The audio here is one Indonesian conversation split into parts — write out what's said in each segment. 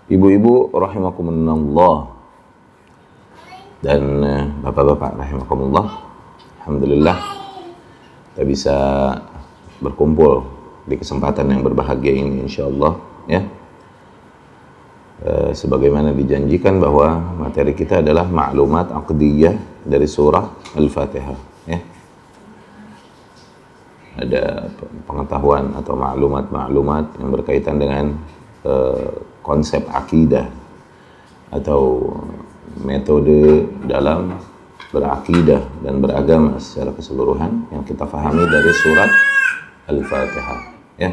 Ibu-ibu rahimakumullah dan bapak-bapak rahimakumullah. Alhamdulillah kita bisa berkumpul di kesempatan yang berbahagia ini insyaallah ya. Sebagaimana dijanjikan bahwa materi kita adalah maklumat aqdiyah dari surah Al-Fatihah ya. Ada pengetahuan atau maklumat-maklumat yang berkaitan dengan konsep akidah atau metode dalam berakidah dan beragama secara keseluruhan yang kita fahami dari surat Al-Fatihah ya.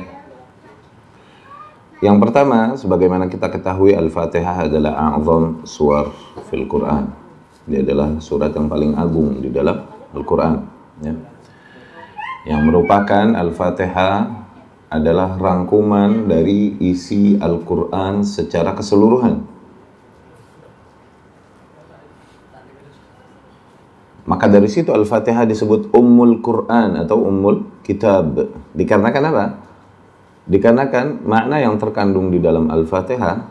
Yang pertama, sebagaimana kita ketahui, Al-Fatihah adalah a'zam suwar fil Quran. Dia adalah surat yang paling agung di dalam Al-Quran ya. Yang merupakan Al-Fatihah adalah rangkuman dari isi Al-Quran secara keseluruhan. Maka dari situ Al-Fatihah disebut Ummul Quran atau Ummul Kitab. Dikarenakan apa? Dikarenakan makna yang terkandung di dalam Al-Fatihah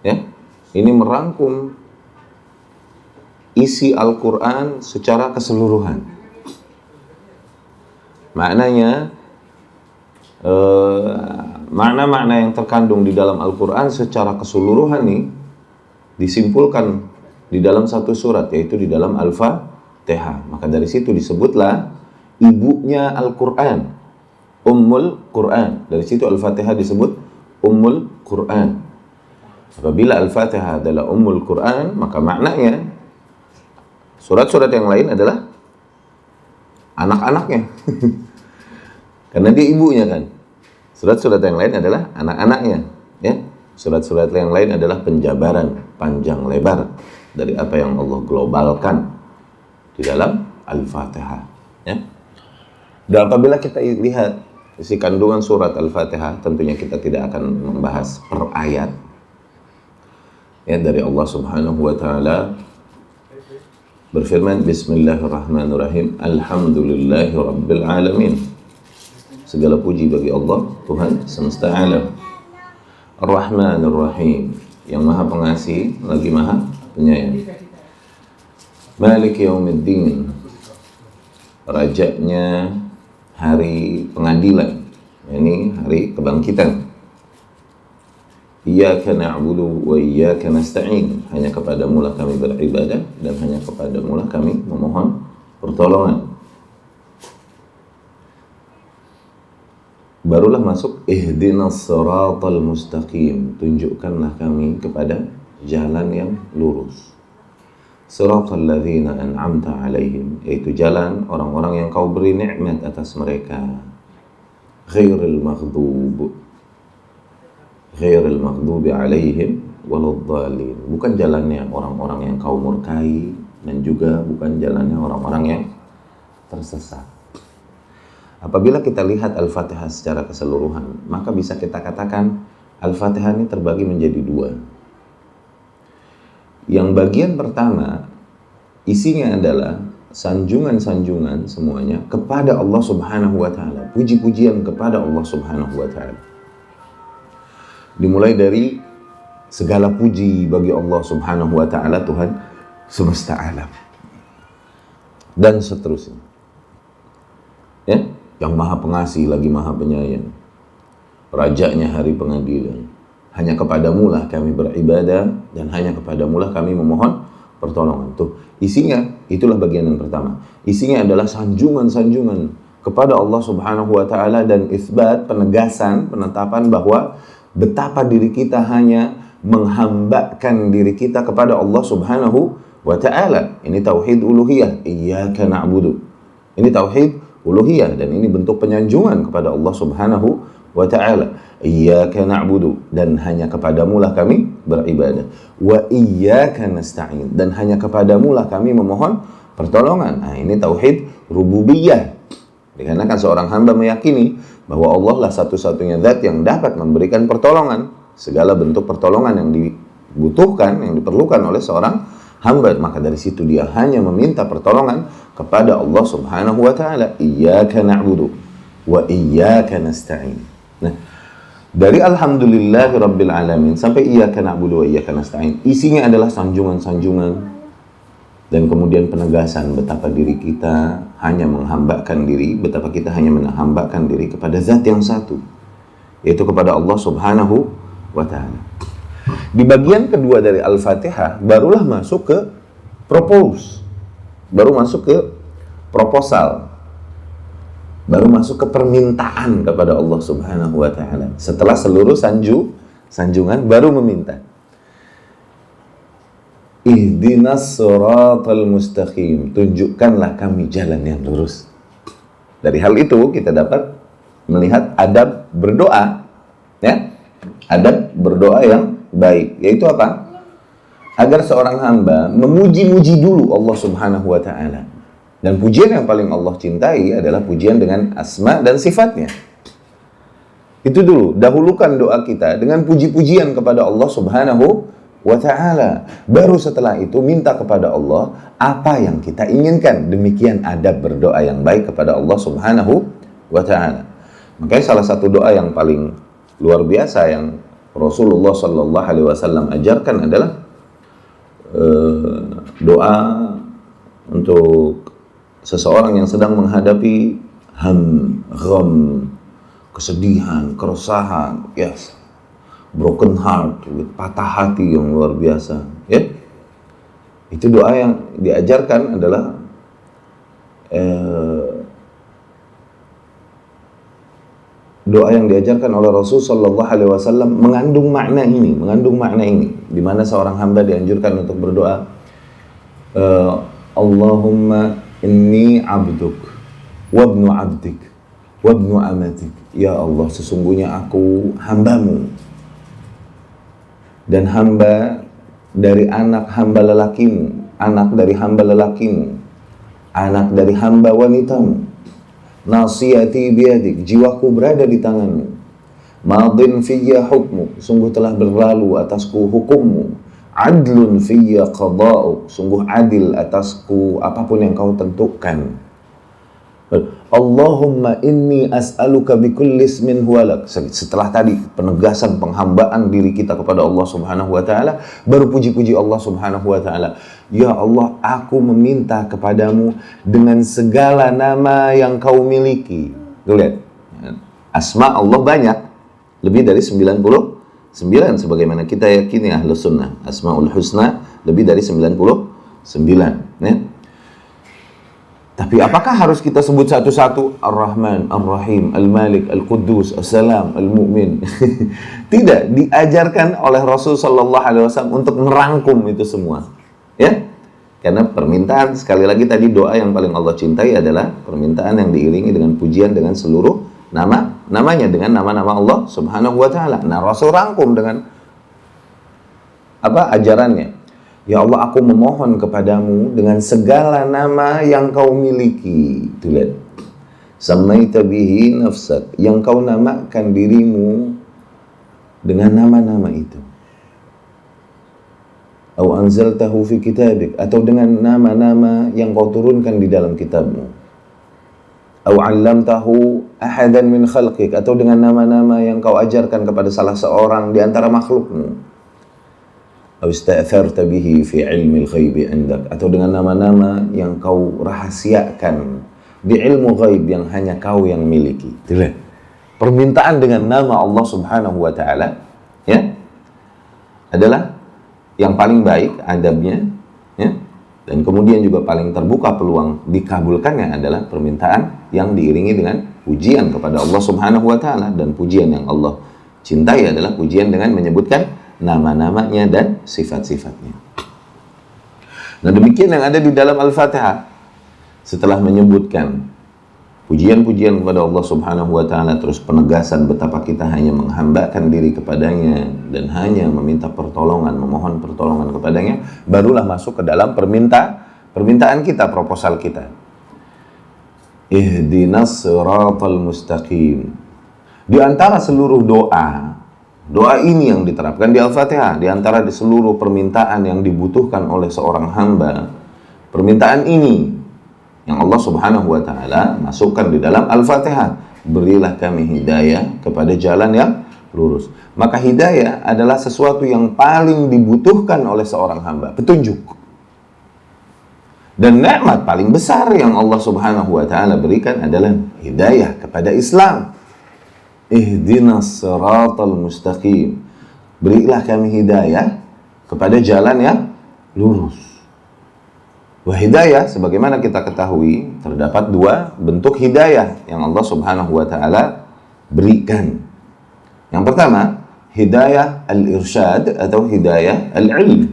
ya, ini merangkum isi Al-Quran secara keseluruhan. Maknanya makna-makna yang terkandung di dalam Al-Quran secara keseluruhan nih disimpulkan di dalam satu surat, yaitu di dalam Al-Fatihah. Maka dari situ disebutlah ibunya Al-Quran, Ummul Quran. Dari situ Al-Fatihah disebut Ummul Quran. Apabila Al-Fatihah adalah Ummul Quran, maka maknanya surat-surat yang lain adalah anak-anaknya. Karena dia ibunya kan. Surat-surat yang lain adalah anak-anaknya ya. Surat-surat yang lain adalah penjabaran panjang lebar dari apa yang Allah globalkan di dalam Al-Fatihah ya. Dan apabila kita lihat isi kandungan surat Al-Fatihah, tentunya kita tidak akan membahas per ayat ya. Dari Allah Subhanahu wa taala berfirman, Bismillahirrahmanirrahim, Alhamdulillahi Rabbil Alamin. Segala puji bagi Allah, Tuhan semesta alam. Ar-Rahmanir Rahim, yang maha pengasih lagi maha penyayang. Maliki Yaumiddin, rajanya hari pengadilan, ini hari kebangkitan. Iyyaka na'budu wa iyyaka nasta'in, hanya kepadamu lah kami beribadah dan hanya kepadamu lah kami memohon pertolongan. Barulah masuk ihdinas siratal mustaqim, tunjukkanlah kami kepada jalan yang lurus. Siratal ladzina an'amta alaihim, yaitu jalan orang-orang yang kau beri nikmat atas mereka. Ghairil maghdubi alaihim waladdallin, bukan jalannya orang-orang yang kau murkai dan juga bukan jalannya orang-orang yang tersesat. Apabila kita lihat Al-Fatihah secara keseluruhan, maka bisa kita katakan Al-Fatihah ini terbagi menjadi dua. Yang bagian pertama, isinya adalah sanjungan-sanjungan semuanya kepada Allah Subhanahu wa taala, puji-pujian kepada Allah Subhanahu wa taala. Dimulai dari segala puji bagi Allah Subhanahu wa taala, Tuhan semesta alam, dan seterusnya ya. Yang maha pengasih lagi maha penyayang, rajanya hari pengadilan, hanya kepadamu lah kami beribadah dan hanya kepadamu lah kami memohon pertolongan. Tuh isinya, itulah bagian yang pertama. Isinya adalah sanjungan-sanjungan kepada Allah Subhanahu wa taala dan isbat, penegasan, penetapan bahwa betapa diri kita hanya menghambakan diri kita kepada Allah Subhanahu wa ta'ala. Ini tauhid uluhiyah, iyyaka na'budu. Ini tauhid uluhiyah dan ini bentuk penyanjungan kepada Allah Subhanahu wa ta'ala. Iyyaka na'budu, dan hanya kepadamu lah kami beribadah. Wa iyyaka nasta'in, dan hanya kepadamu lah kami memohon pertolongan. Nah, ini tauhid rububiyah. Dikarenakan seorang hamba meyakini bahwa Allah lah satu-satunya zat yang dapat memberikan pertolongan, segala bentuk pertolongan yang dibutuhkan, yang diperlukan oleh seorang hamba, maka dari situ dia hanya meminta pertolongan kepada Allah Subhanahu wa taala. Iyyaka na'budu wa iyyaka nasta'in. Nah, Dari alhamdulillahirabbil alamin sampai iyyaka na'budu wa iyyaka nasta'in, isinya adalah sanjungan-sanjungan dan kemudian penegasan betapa diri kita hanya menghambakan diri, betapa kita hanya menghambakan diri kepada zat yang satu, yaitu kepada Allah Subhanahu wa ta'ala. Di bagian kedua dari Al-Fatihah barulah masuk ke propose, baru masuk ke proposal, baru masuk ke permintaan kepada Allah Subhanahu wa ta'ala. Setelah seluruh sanjungan baru meminta. Ihdinas siratal mustaqim, tunjukkanlah kami jalan yang lurus. Dari hal itu kita dapat melihat adab berdoa, ya. Adab berdoa yang baik, yaitu apa? Agar seorang hamba memuji-muji dulu Allah Subhanahu wa ta'ala. Dan pujian yang paling Allah cintai adalah pujian dengan asma dan sifatnya. Itu dulu, dahulukan doa kita dengan puji-pujian kepada Allah Subhanahu wa ta'ala. Baru setelah itu minta kepada Allah apa yang kita inginkan. Demikian adab berdoa yang baik kepada Allah Subhanahu wa ta'ala. Makanya salah satu doa yang paling luar biasa yang Rasulullah Sallallahu Alaihi Wasallam ajarkan adalah doa untuk seseorang yang sedang menghadapi gham, kesedihan, keresahan, yes, broken heart, patah hati yang luar biasa, ya. Itu doa yang diajarkan adalah doa yang diajarkan oleh Rasul Sallallahu Alaihi Wasallam mengandung makna ini, di mana seorang hamba dianjurkan untuk berdoa, Allahumma inni abduk wabnu abdik wabnu amatik. Ya Allah, sesungguhnya aku hambamu dan hamba dari anak hamba lelakimu, anak dari hamba lelakimu, anak dari hamba wanitamu. Nasiyati biadik, jiwaku berada di tanganmu. Madin fiyya hukmu, sungguh telah berlalu atasku hukummu. Adlun fiyya qada'uk, sungguh adil atasku apapun yang kau tentukan. Allahumma inni as'aluka bikulli ismin huwalak. Setelah tadi penegasan penghambaan diri kita kepada Allah Subhanahu wa ta'ala, baru puji-puji Allah Subhanahu wa ta'ala. Ya Allah, aku meminta kepadamu dengan segala nama yang kau miliki. Tuh lihat, asma Allah banyak, lebih dari 99 sebagaimana kita yakini Ahlus Sunnah. Asmaul Husna lebih dari 99, ya. Tapi apakah harus kita sebut satu-satu? Ar-Rahman, Ar-Rahim, Al-Malik, Al-Quddus, As-Salam, Al-Mu'min. Tidak diajarkan oleh Rasul Sallallahu Alaihi Wasallam untuk merangkum itu semua, ya. Karena permintaan, sekali lagi tadi doa yang paling Allah cintai adalah permintaan yang diiringi dengan pujian dengan seluruh namanya, dengan nama-nama Allah Subhanahu wa ta'ala. Nah, Rasul rangkum dengan apa ajarannya? Ya Allah, aku memohon kepadamu dengan segala nama yang kau miliki. Itu lihat. Samaita bihi nafsak, yang kau namakan dirimu dengan nama-nama itu. Au anzaltahu fi kitabik, atau dengan nama-nama yang kau turunkan di dalam kitabmu. Au 'allamtahu ahadan min khalqik, atau dengan nama-nama yang kau ajarkan kepada salah seorang di antara makhlukmu. Au ista'tharta bihi fi 'ilmil ghaibi 'indak, atau dengan nama-nama yang kau rahasiakan di ilmu ghaib yang hanya kau yang miliki. Itulah permintaan dengan nama Allah Subhanahu wa ta'ala, ya, adalah yang paling baik adabnya, ya. Dan kemudian juga paling terbuka peluang dikabulkannya adalah permintaan yang diiringi dengan pujian kepada Allah Subhanahu wa ta'ala. Dan pujian yang Allah cintai adalah pujian dengan menyebutkan nama-namanya dan sifat-sifatnya. Nah, demikian yang ada di dalam Al-Fatihah. Setelah menyebutkan pujian-pujian kepada Allah Subhanahu wa ta'ala, terus penegasan betapa kita hanya menghambakan diri kepadanya dan hanya meminta pertolongan, memohon pertolongan kepadanya, barulah masuk ke dalam permintaan kita, proposal kita. Ihdinas siratal mustaqim. Di antara seluruh doa ini yang diterapkan di Al-Fatihah, di antara di seluruh permintaan yang dibutuhkan oleh seorang hamba, permintaan ini yang Allah Subhanahu wa ta'ala masukkan di dalam Al-Fatihah. Berilah kami hidayah kepada jalan yang lurus. Maka hidayah adalah sesuatu yang paling dibutuhkan oleh seorang hamba, petunjuk. Dan nikmat paling besar yang Allah Subhanahu wa taala berikan adalah hidayah kepada Islam. Ihdinas siratal mustaqim. Berilah kami hidayah kepada jalan yang lurus. Wah, hidayah sebagaimana kita ketahui terdapat dua bentuk hidayah yang Allah Subhanahu wa taala berikan. Yang pertama, hidayah al-irsyad atau hidayah al-ilm,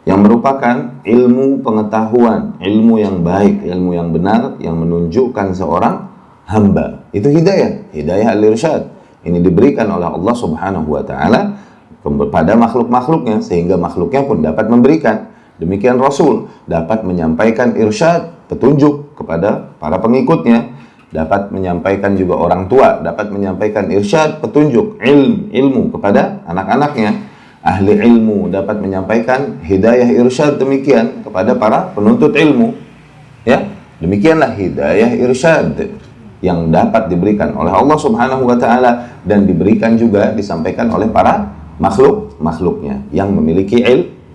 yang merupakan ilmu pengetahuan, ilmu yang baik, ilmu yang benar, yang menunjukkan seorang hamba. Itu hidayah, hidayah al-irsyad. Ini diberikan oleh Allah Subhanahu wa taala kepada makhluk-makhluknya, sehingga makhluknya pun dapat memberikan. Demikian Rasul dapat menyampaikan irsyad, petunjuk kepada para pengikutnya, dapat menyampaikan juga orang tua, dapat menyampaikan irsyad, petunjuk, ilmu kepada anak-anaknya. Ahli ilmu dapat menyampaikan hidayah irsyad demikian kepada para penuntut ilmu. Ya, demikianlah hidayah irsyad yang dapat diberikan oleh Allah Subhanahu wa taala dan diberikan juga disampaikan oleh para makhluknya yang memiliki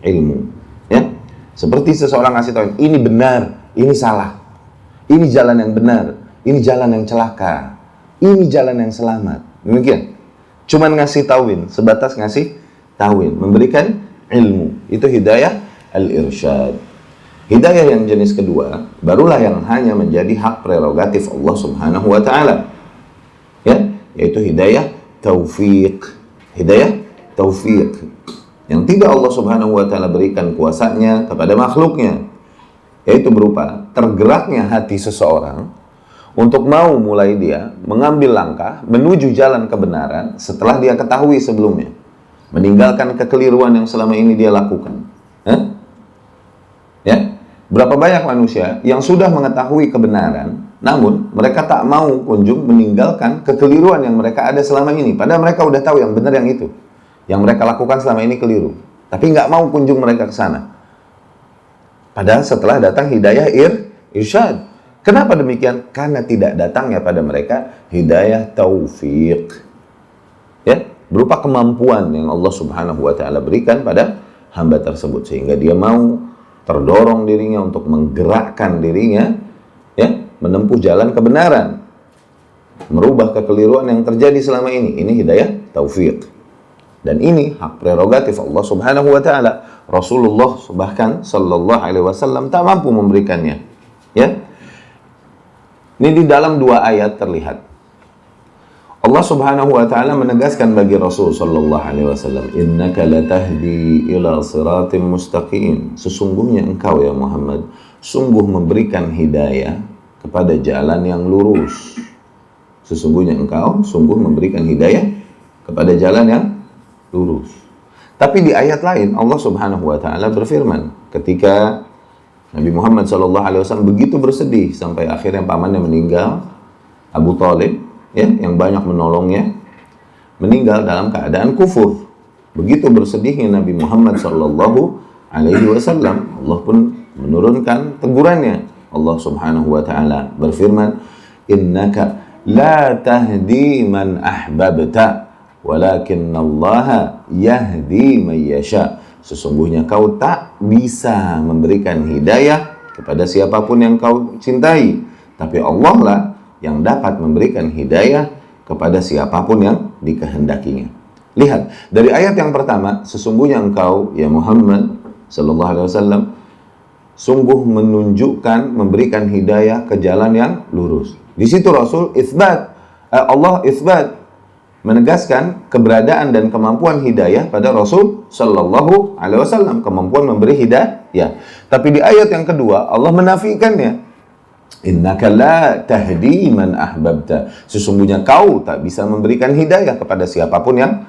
ilmu. Ya. Seperti seseorang ngasih tahu, ini benar, ini salah. Ini jalan yang benar, ini jalan yang celaka. Ini jalan yang selamat. Demikian. Cuman ngasih tauin, sebatas ngasih tauin, memberikan ilmu. Itu hidayah al-irsyad. Hidayah yang jenis kedua barulah yang hanya menjadi hak prerogatif Allah Subhanahu wa taala. Ya, yaitu hidayah taufiq. Hidayah taufiq yang tidak Allah Subhanahu wa taala berikan kuasanya kepada makhluknya, yaitu berupa tergeraknya hati seseorang untuk mau mulai dia mengambil langkah menuju jalan kebenaran setelah dia ketahui sebelumnya, meninggalkan kekeliruan yang selama ini dia lakukan. Ya, berapa banyak manusia yang sudah mengetahui kebenaran, namun mereka tak mau kunjung meninggalkan kekeliruan yang mereka ada selama ini. Padahal mereka udah tahu yang benar yang itu, yang mereka lakukan selama ini keliru, tapi nggak mau kunjung mereka ke sana. Padahal setelah datang hidayah irsyad. Kenapa demikian? Karena tidak datangnya pada mereka hidayah taufiq. Ya, berupa kemampuan yang Allah Subhanahu wa taala berikan pada hamba tersebut, sehingga dia mau terdorong dirinya untuk menggerakkan dirinya, ya, menempuh jalan kebenaran, merubah kekeliruan yang terjadi selama ini. Ini hidayah taufiq. Dan ini hak prerogatif Allah Subhanahu wa taala. Rasulullah bahkan sallallahu alaihi wasallam tak mampu memberikannya. Ya. Ini di dalam dua ayat terlihat. Allah Subhanahu wa taala menegaskan bagi Rasul sallallahu alaihi wasallam, "Innaka latahdi ila siratim mustaqim." Sesungguhnya engkau ya Muhammad sungguh memberikan hidayah kepada jalan yang lurus. Sesungguhnya engkau sungguh memberikan hidayah kepada jalan yang lurus. Tapi di ayat lain Allah Subhanahu wa taala berfirman ketika Nabi Muhammad SAW begitu bersedih sampai akhirnya pamannya meninggal, Abu Thalib, ya, yang banyak menolongnya, meninggal dalam keadaan kufur. Begitu bersedihnya Nabi Muhammad SAW, Allah pun menurunkan tegurannya. Allah Subhanahu wa taala berfirman, "Innaka la tahdi man ahbabta, walakinnallaha yahdi man yasha." Sesungguhnya kau tak bisa memberikan hidayah kepada siapapun yang kau cintai, tapi Allah lah yang dapat memberikan hidayah kepada siapapun yang dikehendakinya. Lihat, dari ayat yang pertama, sesungguhnya engkau ya Muhammad sallallahu alaihi wasallam sungguh menunjukkan, memberikan hidayah ke jalan yang lurus. Di situ Rasul Allah isbat, menegaskan keberadaan dan kemampuan hidayah pada Rasul sallallahu alaihi wasallam, kemampuan memberi hidayah. Tapi di ayat yang kedua Allah menafikannya. Innaka la tahdi man ahbabta. Sesungguhnya kau tak bisa memberikan hidayah kepada siapapun yang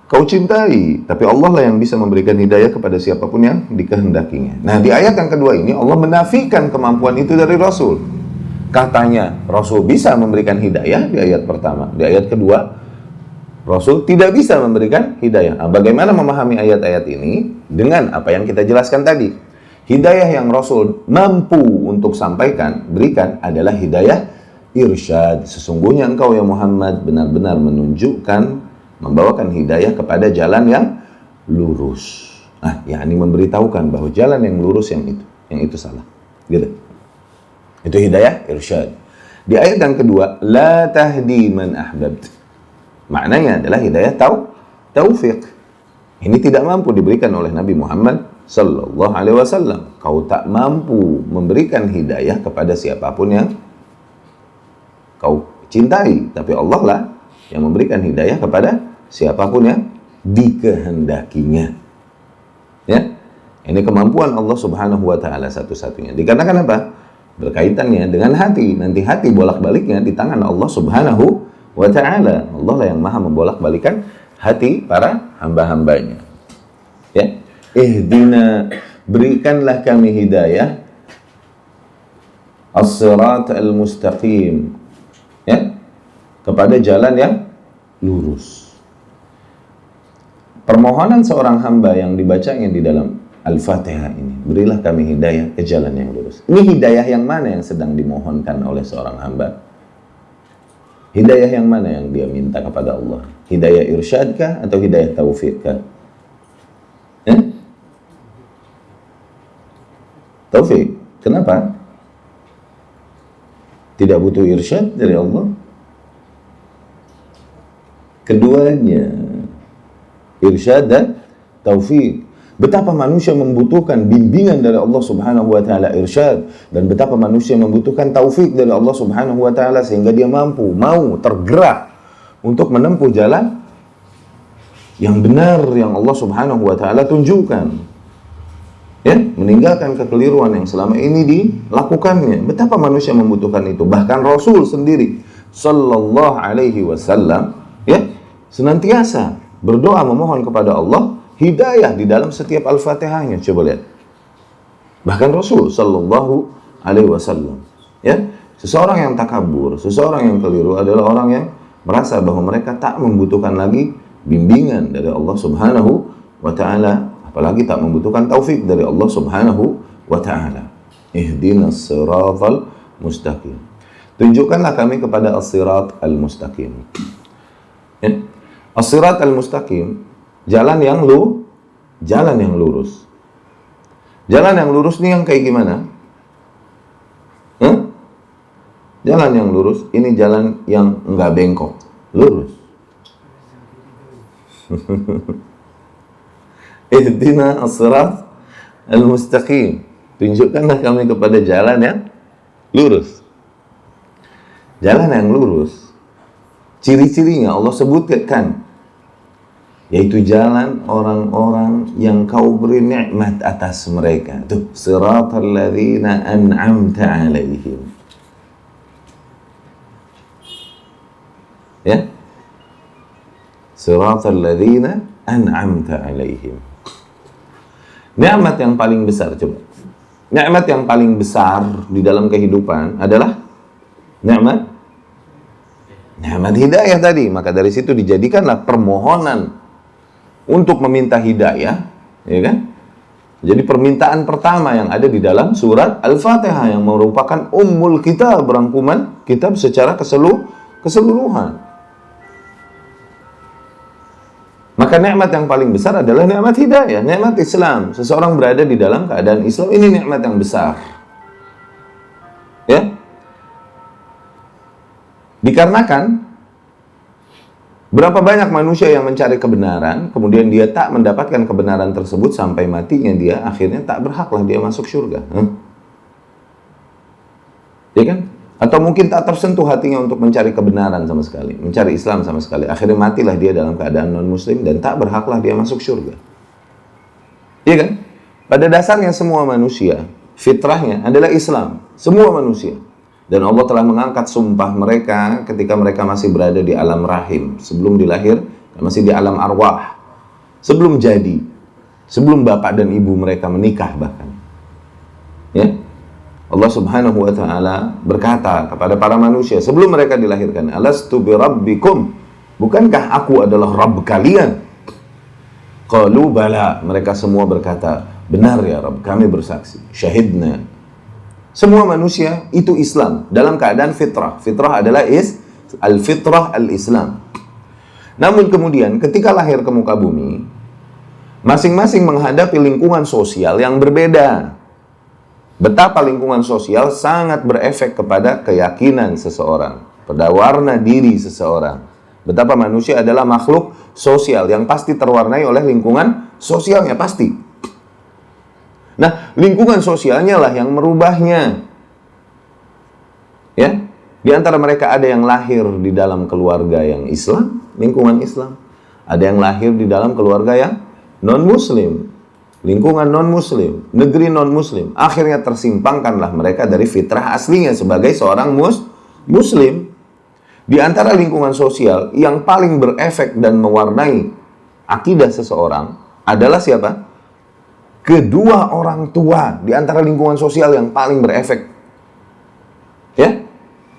kau cintai, tapi Allah lah yang bisa memberikan hidayah kepada siapapun yang dikehendakinya. Nah, di ayat yang kedua ini Allah menafikan kemampuan itu dari Rasul. Katanya Rasul bisa memberikan hidayah di ayat pertama, di ayat kedua Rasul tidak bisa memberikan hidayah. Nah, bagaimana memahami ayat-ayat ini? Dengan apa yang kita jelaskan tadi. Hidayah yang Rasul mampu untuk berikan adalah hidayah irsyad. Sesungguhnya engkau ya Muhammad benar-benar menunjukkan, membawakan hidayah kepada jalan yang lurus. Nah, yakni memberitahukan bahwa jalan yang lurus yang itu salah. Gitu. Itu hidayah irsyad. Di ayat yang kedua, la tahdi man ahbabt. Maknanya adalah hidayah taufik. Ini tidak mampu diberikan oleh Nabi Muhammad sallallahu alaihi wasallam. Kau tak mampu memberikan hidayah kepada siapapun yang kau cintai, tapi Allah lah yang memberikan hidayah kepada siapapun yang dikehendakinya. Ya. Ini kemampuan Allah Subhanahu wa taala satu-satunya. Dikarenakan apa? Berkaitannya dengan hati. Nanti hati bolak-baliknya di tangan Allah Subhanahu wa taala. Allah lah yang Maha membolak-balikan hati para hamba-hambanya. Ya. Ihdina, berikanlah kami hidayah as-sirat al-mustaqim. Ya. Kepada jalan yang lurus. Permohonan seorang hamba yang dibacanya di dalam Al-Fatihah ini, berilah kami hidayah ke jalan yang lurus. Ini hidayah yang mana yang sedang dimohonkan oleh seorang hamba? Hidayah yang mana yang dia minta kepada Allah? Hidayah irsyadkah atau hidayah taufikkah? Taufik. Kenapa? Tidak butuh irsyad dari Allah. Keduanya, irsyad dan taufik. Betapa manusia membutuhkan bimbingan dari Allah Subhanahu wa taala irsyad, dan betapa manusia membutuhkan taufik dari Allah Subhanahu wa taala sehingga dia mampu, mau tergerak untuk menempuh jalan yang benar yang Allah Subhanahu wa taala tunjukkan. Ya, meninggalkan kekeliruan yang selama ini dilakukannya. Betapa manusia membutuhkan itu. Bahkan Rasul sendiri sallallahu alaihi wasallam ya, senantiasa berdoa memohon kepada Allah hidayah di dalam setiap Al-Fatihahnya. Coba lihat. Bahkan Rasul sallallahu alaihi wasallam, ya, seseorang yang takabur, seseorang yang keliru adalah orang yang merasa bahwa mereka tak membutuhkan lagi bimbingan dari Allah Subhanahu wa taala, apalagi tak membutuhkan taufik dari Allah Subhanahu wa taala. Ihdinas siratal mustaqim. Tunjukkanlah kami kepada as-sirat al-mustaqim. Ya. As-sirat al-mustaqim, jalan yang lurus. Jalan yang lurus ini yang kayak gimana? Jalan yang lurus, ini jalan yang enggak bengkok, lurus. Ihdina as-sirat al-mustaqim. Tunjukkanlah kami kepada jalan yang lurus. Jalan yang lurus, ciri-cirinya Allah sebutkan, yaitu jalan orang-orang yang kau beri nikmat atas mereka. Tuh, siratal ladzina an'amta 'alaihim. Ya. Siratal ladzina an'amta 'alaihim. Nikmat yang paling besar, coba. Nikmat yang paling besar di dalam kehidupan adalah nikmat hidayah tadi. Maka dari situ dijadikanlah permohonan untuk meminta hidayah, ya kan? Jadi permintaan pertama yang ada di dalam surat Al-Fatihah yang merupakan ummul kitab, rangkuman kitab secara keseluruhan. Maka nikmat yang paling besar adalah nikmat hidayah, nikmat Islam. Seseorang berada di dalam keadaan Islam, ini nikmat yang besar. Ya. Dikarenakan berapa banyak manusia yang mencari kebenaran, kemudian dia tak mendapatkan kebenaran tersebut sampai matinya dia, akhirnya tak berhaklah dia masuk surga. Ya kan? Atau mungkin tak tersentuh hatinya untuk mencari kebenaran sama sekali, mencari Islam sama sekali. Akhirnya matilah dia dalam keadaan non-muslim dan tak berhaklah dia masuk surga. Iya kan? Pada dasarnya semua manusia, fitrahnya adalah Islam. Semua manusia. Dan Allah telah mengangkat sumpah mereka ketika mereka masih berada di alam rahim. Sebelum dilahir, masih di alam arwah. Sebelum jadi. Sebelum bapak dan ibu mereka menikah bahkan. Ya. Allah Subhanahu wa ta'ala berkata kepada para manusia sebelum mereka dilahirkan, alastu bi rabbikum, bukankah aku adalah Rabb kalian? Qalu bala, mereka semua berkata, benar ya Rabb, kami bersaksi. Syahidna, Semua manusia itu Islam dalam keadaan fitrah. Fitrah adalah al-fitrah al-Islam. Namun kemudian ketika lahir ke muka bumi, masing-masing menghadapi lingkungan sosial yang berbeda. Betapa lingkungan sosial sangat berefek kepada keyakinan seseorang, pada warna diri seseorang. Betapa manusia adalah makhluk sosial yang pasti terwarnai oleh lingkungan sosialnya, pasti. Nah, lingkungan sosialnya lah yang merubahnya. Ya, di antara mereka ada yang lahir di dalam keluarga yang Islam, lingkungan Islam. Ada yang lahir di dalam keluarga yang non-Muslim, lingkungan non-Muslim, negeri non-Muslim. Akhirnya tersimpangkanlah mereka dari fitrah aslinya sebagai seorang Muslim. Di antara lingkungan sosial yang paling berefek dan mewarnai akidah seseorang adalah siapa? Kedua orang tua. Di antara lingkungan sosial yang paling berefek, ya,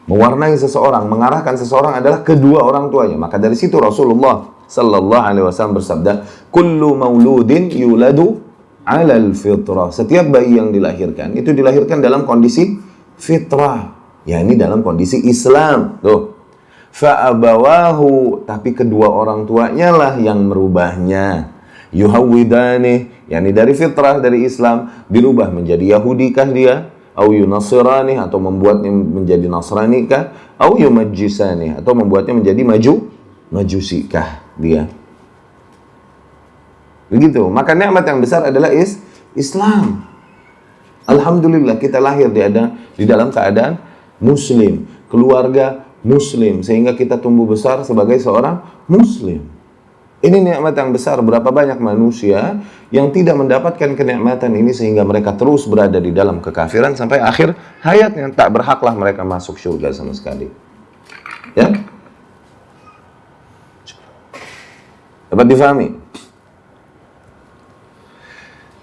mewarnai seseorang, mengarahkan seseorang adalah kedua orang tuanya. Maka dari situ Rasulullah sallallahu alaihi wasallam bersabda, "Kullu mauludin yuladu 'alal fitrah." Setiap bayi yang dilahirkan itu dilahirkan dalam kondisi fitrah, yakni dalam kondisi Islam. Tuh. Fa'abawahu, tapi kedua orang tuanya lah yang merubahnya. Yuhawwidani, yakni dari fitrah, dari Islam dirubah menjadi Yahudi kah dia, au yunasirani, atau membuatnya menjadi Nasrani kah, au yumajjisani, atau membuatnya menjadi Majusi kah dia. Begitu. Maka nikmat yang besar adalah Islam. Alhamdulillah kita lahir di dalam keadaan Muslim, keluarga Muslim, sehingga kita tumbuh besar sebagai seorang Muslim. Ini nikmat yang besar. Berapa banyak manusia yang tidak mendapatkan kenikmatan ini sehingga mereka terus berada di dalam kekafiran sampai akhir hayatnya. Tak berhaklah mereka masuk surga sama sekali. Ya? Dapat difahami?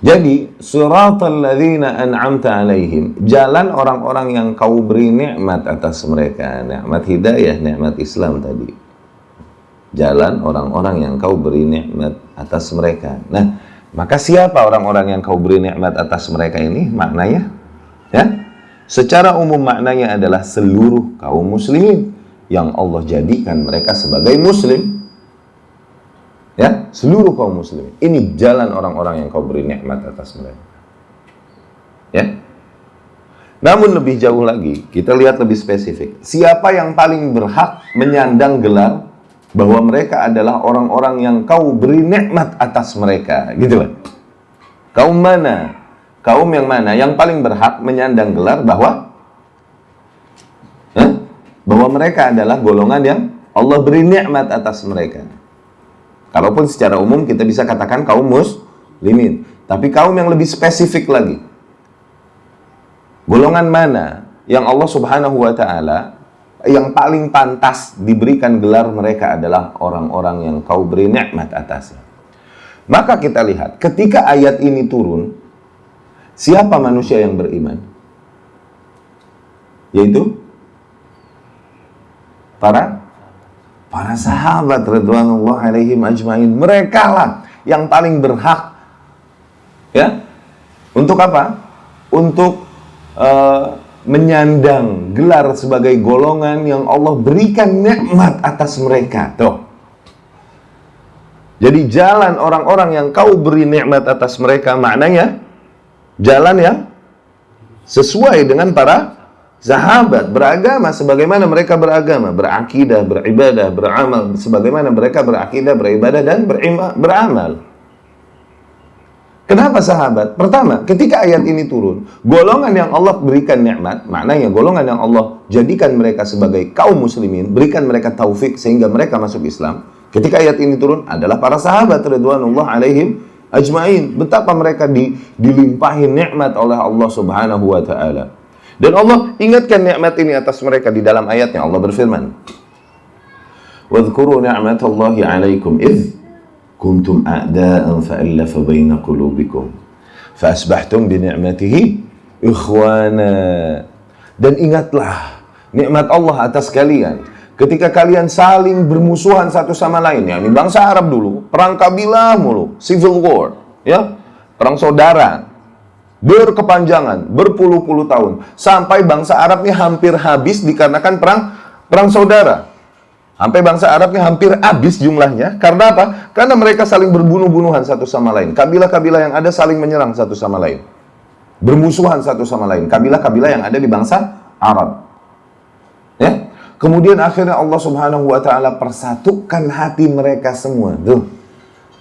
Jadi, siratal ladzina an'amta alaihim, jalan orang-orang yang kau beri nikmat atas mereka. Nikmat hidayah, nikmat Islam tadi. Jalan orang-orang yang kau beri nikmat atas mereka. Nah, maka siapa orang-orang yang kau beri nikmat atas mereka ini? Maknanya, ya, secara umum maknanya adalah seluruh kaum muslimin yang Allah jadikan mereka sebagai muslim. Ya, seluruh kaum muslimin. Ini jalan orang-orang yang kau beri nikmat atas mereka. Ya. Namun lebih jauh lagi, kita lihat lebih spesifik. Siapa yang paling berhak menyandang gelar bahwa mereka adalah orang-orang yang kau beri nikmat atas mereka, gitu lah. Kaum mana? Kaum yang mana yang paling berhak menyandang gelar bahwa mereka adalah golongan yang Allah beri nikmat atas mereka. Kalaupun secara umum kita bisa katakan kaum muslimin, tapi kaum yang lebih spesifik lagi. Golongan mana yang Allah Subhanahu wa taala yang paling pantas diberikan gelar mereka adalah orang-orang yang kau beri nikmat atasnya. Maka kita lihat, ketika ayat ini turun, siapa manusia yang beriman? Yaitu para sahabat radhiyallahu alaihim ajmain. Mereka lah yang paling berhak, ya, untuk apa? Untuk menyandang gelar sebagai golongan yang Allah berikan nikmat atas mereka. Tuh. Jadi jalan orang-orang yang kau beri nikmat atas mereka, maknanya jalan yang sesuai dengan para sahabat, beragama sebagaimana mereka beragama, berakidah, beribadah, beramal sebagaimana mereka berakidah, beribadah dan beramal. Kenapa sahabat? Pertama, ketika ayat ini turun, golongan yang Allah berikan nikmat, maknanya golongan yang Allah jadikan mereka sebagai kaum muslimin, berikan mereka taufik sehingga mereka masuk Islam. Ketika ayat ini turun adalah para sahabat radhiyallahu alaihim ajmain. Betapa mereka dilimpahi nikmat oleh Allah Subhanahu wa taala. Dan Allah ingatkan nikmat ini atas mereka di dalam ayatnya. Allah berfirman, "Wadhkuru ni'matallahi 'alaikum idz kuntum a'da'an fa'alafa baina qulubikum fa'asbahtum bi ni'matihi ikhwana." Dan ingatlah nikmat Allah atas kalian ketika kalian saling bermusuhan satu sama lain. Ya, ini bangsa Arab dulu, perang kabilah mulu, civil war, ya, perang saudara. berkepanjangan, berpuluh-puluh tahun, sampai bangsa Arab ini hampir habis dikarenakan perang saudara. Sampai bangsa Arab ini hampir habis jumlahnya. Karena apa? Karena mereka saling berbunuh-bunuhan satu sama lain. Kabilah-kabilah yang ada saling menyerang satu sama lain, bermusuhan satu sama lain. Kabilah-kabilah yang ada di bangsa Arab. Ya. Kemudian akhirnya Allah Subhanahu wa taala persatukan hati mereka semua. Tuh.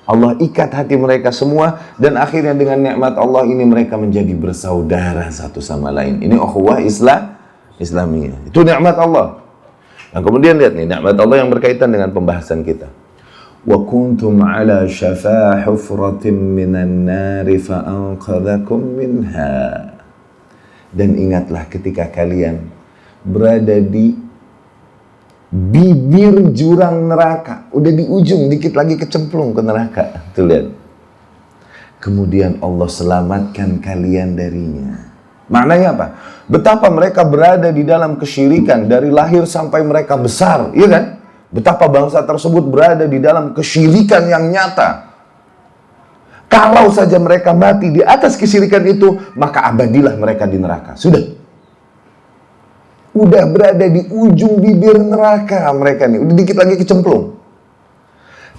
Allah ikat hati mereka semua, dan akhirnya dengan nikmat Allah ini mereka menjadi bersaudara satu sama lain. Ini ukhuwah Islamiyah. Itu nikmat Allah. Nah, kemudian lihat nih nikmat Allah yang berkaitan dengan pembahasan kita. Wa kuntum ala syafa hufratin minan nari fa anqadhakum minha. Dan ingatlah ketika kalian berada di bibir jurang neraka, udah di ujung, dikit lagi kecemplung ke neraka. Tuh lihat. Kemudian Allah selamatkan kalian darinya. Maknanya apa? Betapa mereka berada di dalam kesyirikan dari lahir sampai mereka besar, iya kan? Betapa bangsa tersebut berada di dalam kesyirikan yang nyata. Kalau saja mereka mati di atas kesyirikan itu, maka abadilah mereka di neraka. Udah berada di ujung bibir neraka mereka nih, udah dikit lagi kecemplung.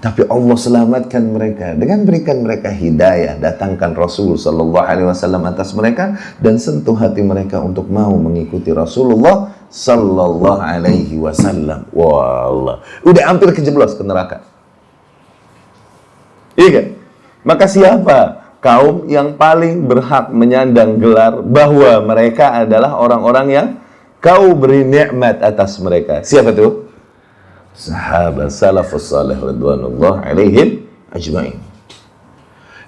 Tapi Allah selamatkan mereka dengan berikan mereka hidayah, datangkan Rasul sallallahu alaihi wasallam atas mereka, dan sentuh hati mereka untuk mau mengikuti Rasulullah sallallahu alaihi wasallam. Wallah, udah hampir kejeblos ke neraka. Iya kan? Maka siapa kaum yang paling berhak menyandang gelar bahwa mereka adalah orang-orang yang kau beri nikmat atas mereka? Siapa tuh? Sahabat salafus salih radhiyallahu alaihim ajmain.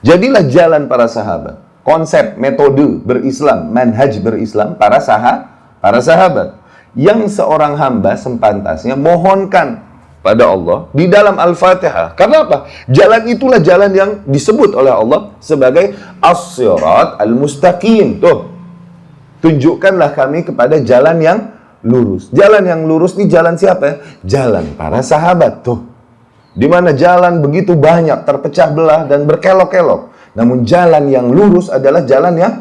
Jadilah jalan para sahabat, konsep, metode berislam, manhaj berislam para sahabat yang seorang hamba sepantasnya mohonkan pada Allah di dalam Al-Fatihah. Karena apa? Jalan itulah jalan yang disebut oleh Allah sebagai as-sirat al-mustaqim. Tuh, tunjukkanlah kami kepada jalan yang lurus. Jalan yang lurus ini jalan siapa ya? Jalan para sahabat. Tuh, di mana jalan begitu banyak, terpecah belah dan berkelok-kelok. Namun jalan yang lurus adalah jalan yang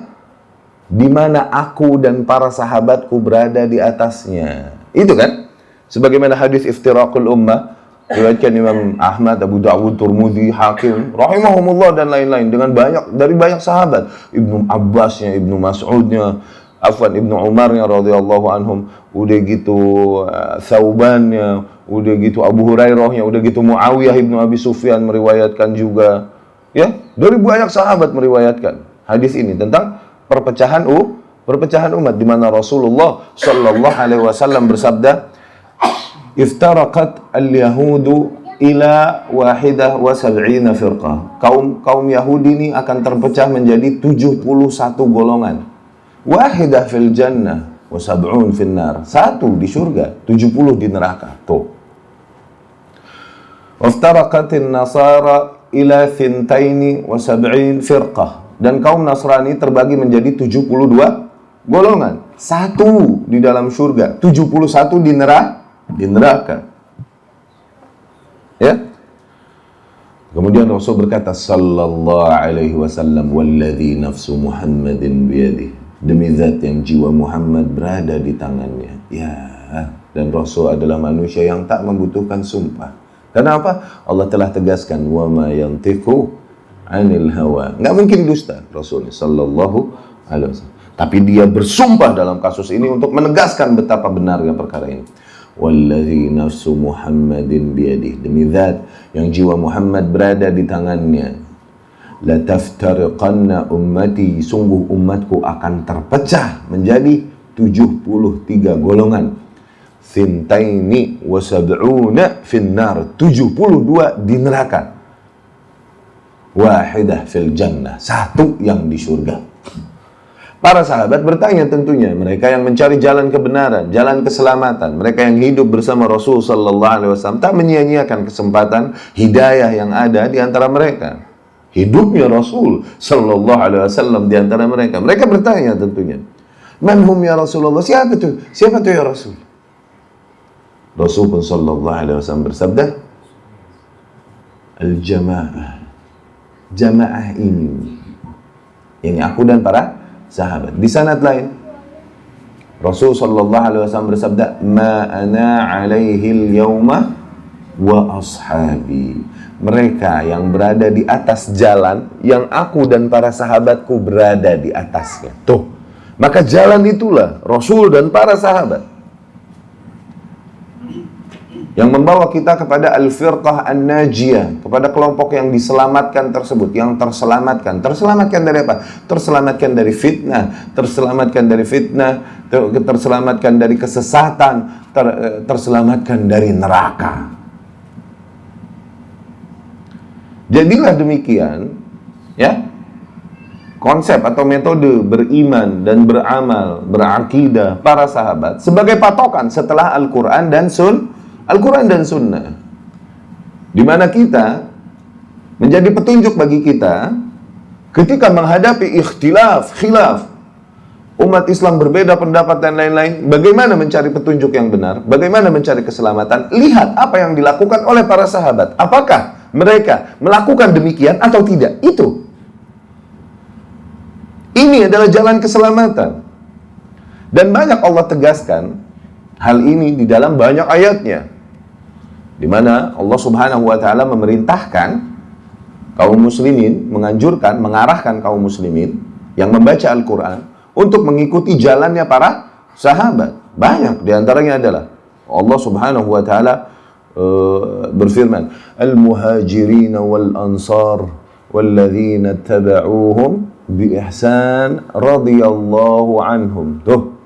di mana aku dan para sahabatku berada di atasnya. Itu kan? Sebagaimana hadis iftiraqul ummah diriwayatkan Imam Ahmad, Abu Dawud, Tirmidzi, Hakim rahimahumullah dan lain-lain dengan dari banyak sahabat. Ibnu Abbasnya, Ibnu Mas'udnya, Ibnu Umarnya radhiyallahu anhum, udah gitu Thaubannya, udah gitu Abu Hurairahnya, udah gitu Muawiyah Ibnu Abi Sufyan meriwayatkan juga. Ya, dari banyak sahabat meriwayatkan hadis ini tentang perpecahan umat, di mana Rasulullah sallallahu alaihi wasallam bersabda, "Iftaraqat al-yahudu ila wahidah wa sab'ina firqah." Kaum Yahudi ini akan terpecah menjadi 71 golongan. Wahidah fil jannah wa sab'un fil nar. 1 di surga, 70 di neraka. Tuh. Waftaraqatin nasara ila thintaini wa sab'in firqah. Dan kaum Nasrani terbagi menjadi 72 golongan. 1 di dalam surga, 71 di neraka. Ya. Kemudian Rasul berkata sallallahu alaihi wasallam, "Walladzi nafsu Muhammadin biyadihi." Demi zat yang jiwa Muhammad berada di tangannya. Ya, dan Rasul adalah manusia yang tak membutuhkan sumpah. Kenapa? Allah telah tegaskan, "Wa ma yantiqu 'anil hawa." Enggak mungkin dusta Rasul sallallahu alaihi wasallam. Tapi dia bersumpah dalam kasus ini untuk menegaskan betapa benarnya perkara ini. Walladzi nafsu Muhammadin biyadihi. Demi zat yang jiwa Muhammad berada di tangannya. La taftariqanna ummati. Sungguh umatku akan terpecah menjadi 73 golongan. Thintaini wa sab'una finnar. 72 di neraka. Wahidah fil jannah. 1 yang di surga. Para sahabat bertanya tentunya, mereka yang mencari jalan kebenaran, jalan keselamatan, mereka yang hidup bersama Rasul sallallahu alaihi wasallam tak menyia-nyiakan kesempatan hidayah yang ada di antara mereka. Hidupnya Rasul sallallahu alaihi wasallam di antara mereka. Mereka bertanya tentunya, "Man hum ya Rasulullah?" Siapa tuh? Siapa tuh ya Rasul? Rasul pun sallallahu alaihi wasallam bersabda, "Al-jamaah." Jamaah ini aku dan para sahabat. Di sanad lain Rasul sallallahu alaihi wasallam bersabda, "Ma ana alaihi al-yauma wa ashabi." Mereka yang berada di atas jalan yang aku dan para sahabatku berada di atasnya. Tuh. Maka jalan itulah Rasul dan para sahabat yang membawa kita kepada al-firqah an-najiyah, kepada kelompok yang diselamatkan tersebut, yang terselamatkan. Terselamatkan dari apa? Terselamatkan dari fitnah, terselamatkan dari fitnah, terselamatkan dari kesesatan, terselamatkan dari neraka. Jadilah demikian, ya. Konsep atau metode beriman dan beramal, berakidah para sahabat sebagai patokan setelah Al-Quran dan Sunnah, di mana kita menjadi petunjuk bagi kita ketika menghadapi khilaf, umat Islam berbeda pendapat dan lain-lain. Bagaimana mencari petunjuk yang benar? Bagaimana mencari keselamatan? Lihat apa yang dilakukan oleh para sahabat. Apakah mereka melakukan demikian atau tidak? Ini adalah jalan keselamatan. Dan banyak Allah tegaskan hal ini di dalam banyak ayatnya, di mana Allah Subhanahu wa taala memerintahkan kaum muslimin, mengarahkan kaum muslimin yang membaca Al-Qur'an untuk mengikuti jalannya para sahabat. Banyak di antaranya adalah Allah Subhanahu wa taala berfirman, "Al-muhajirin wal ansar walladzina tabauhum bi ihsan radhiyallahu anhum." Tuh.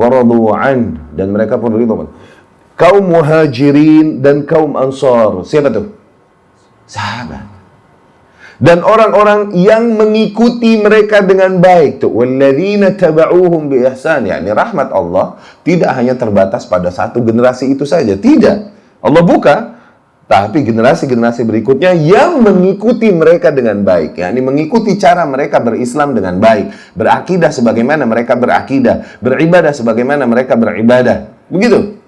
Waradu an, dan mereka pun ridha. Kaum muhajirin dan kaum ansar, siapa tuh? Sahabat. Dan orang-orang yang mengikuti mereka dengan baik, tuh walladzina tabauhum bi ihsan, yakni rahmat Allah tidak hanya terbatas pada satu generasi itu saja, tidak. Allah buka, tapi generasi-generasi berikutnya yang mengikuti mereka dengan baik, yakni mengikuti cara mereka berislam dengan baik, berakidah sebagaimana mereka berakidah, beribadah sebagaimana mereka beribadah. Begitu.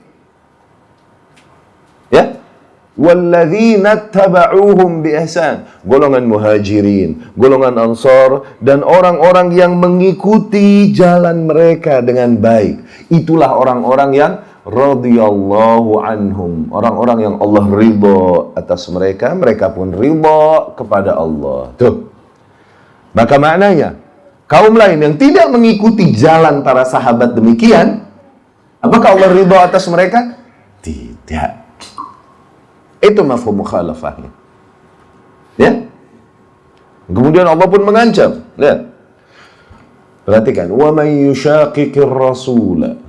Ya. Walladzina tabauhum bi ihsan, golongan muhajirin, golongan ansar, dan orang-orang yang mengikuti jalan mereka dengan baik. Itulah orang-orang yang radhiyallahu anhum, orang-orang yang Allah ridha atas mereka, mereka pun ridha kepada Allah. Tuh. Maka maknanya, kaum lain yang tidak mengikuti jalan para sahabat demikian, apakah Allah ridha atas mereka? Tidak. Itu mafhum mukhalafahnya. Ya. Kemudian Allah pun mengancam. Lihat. Perhatikan, wa may yushaqiqir rasula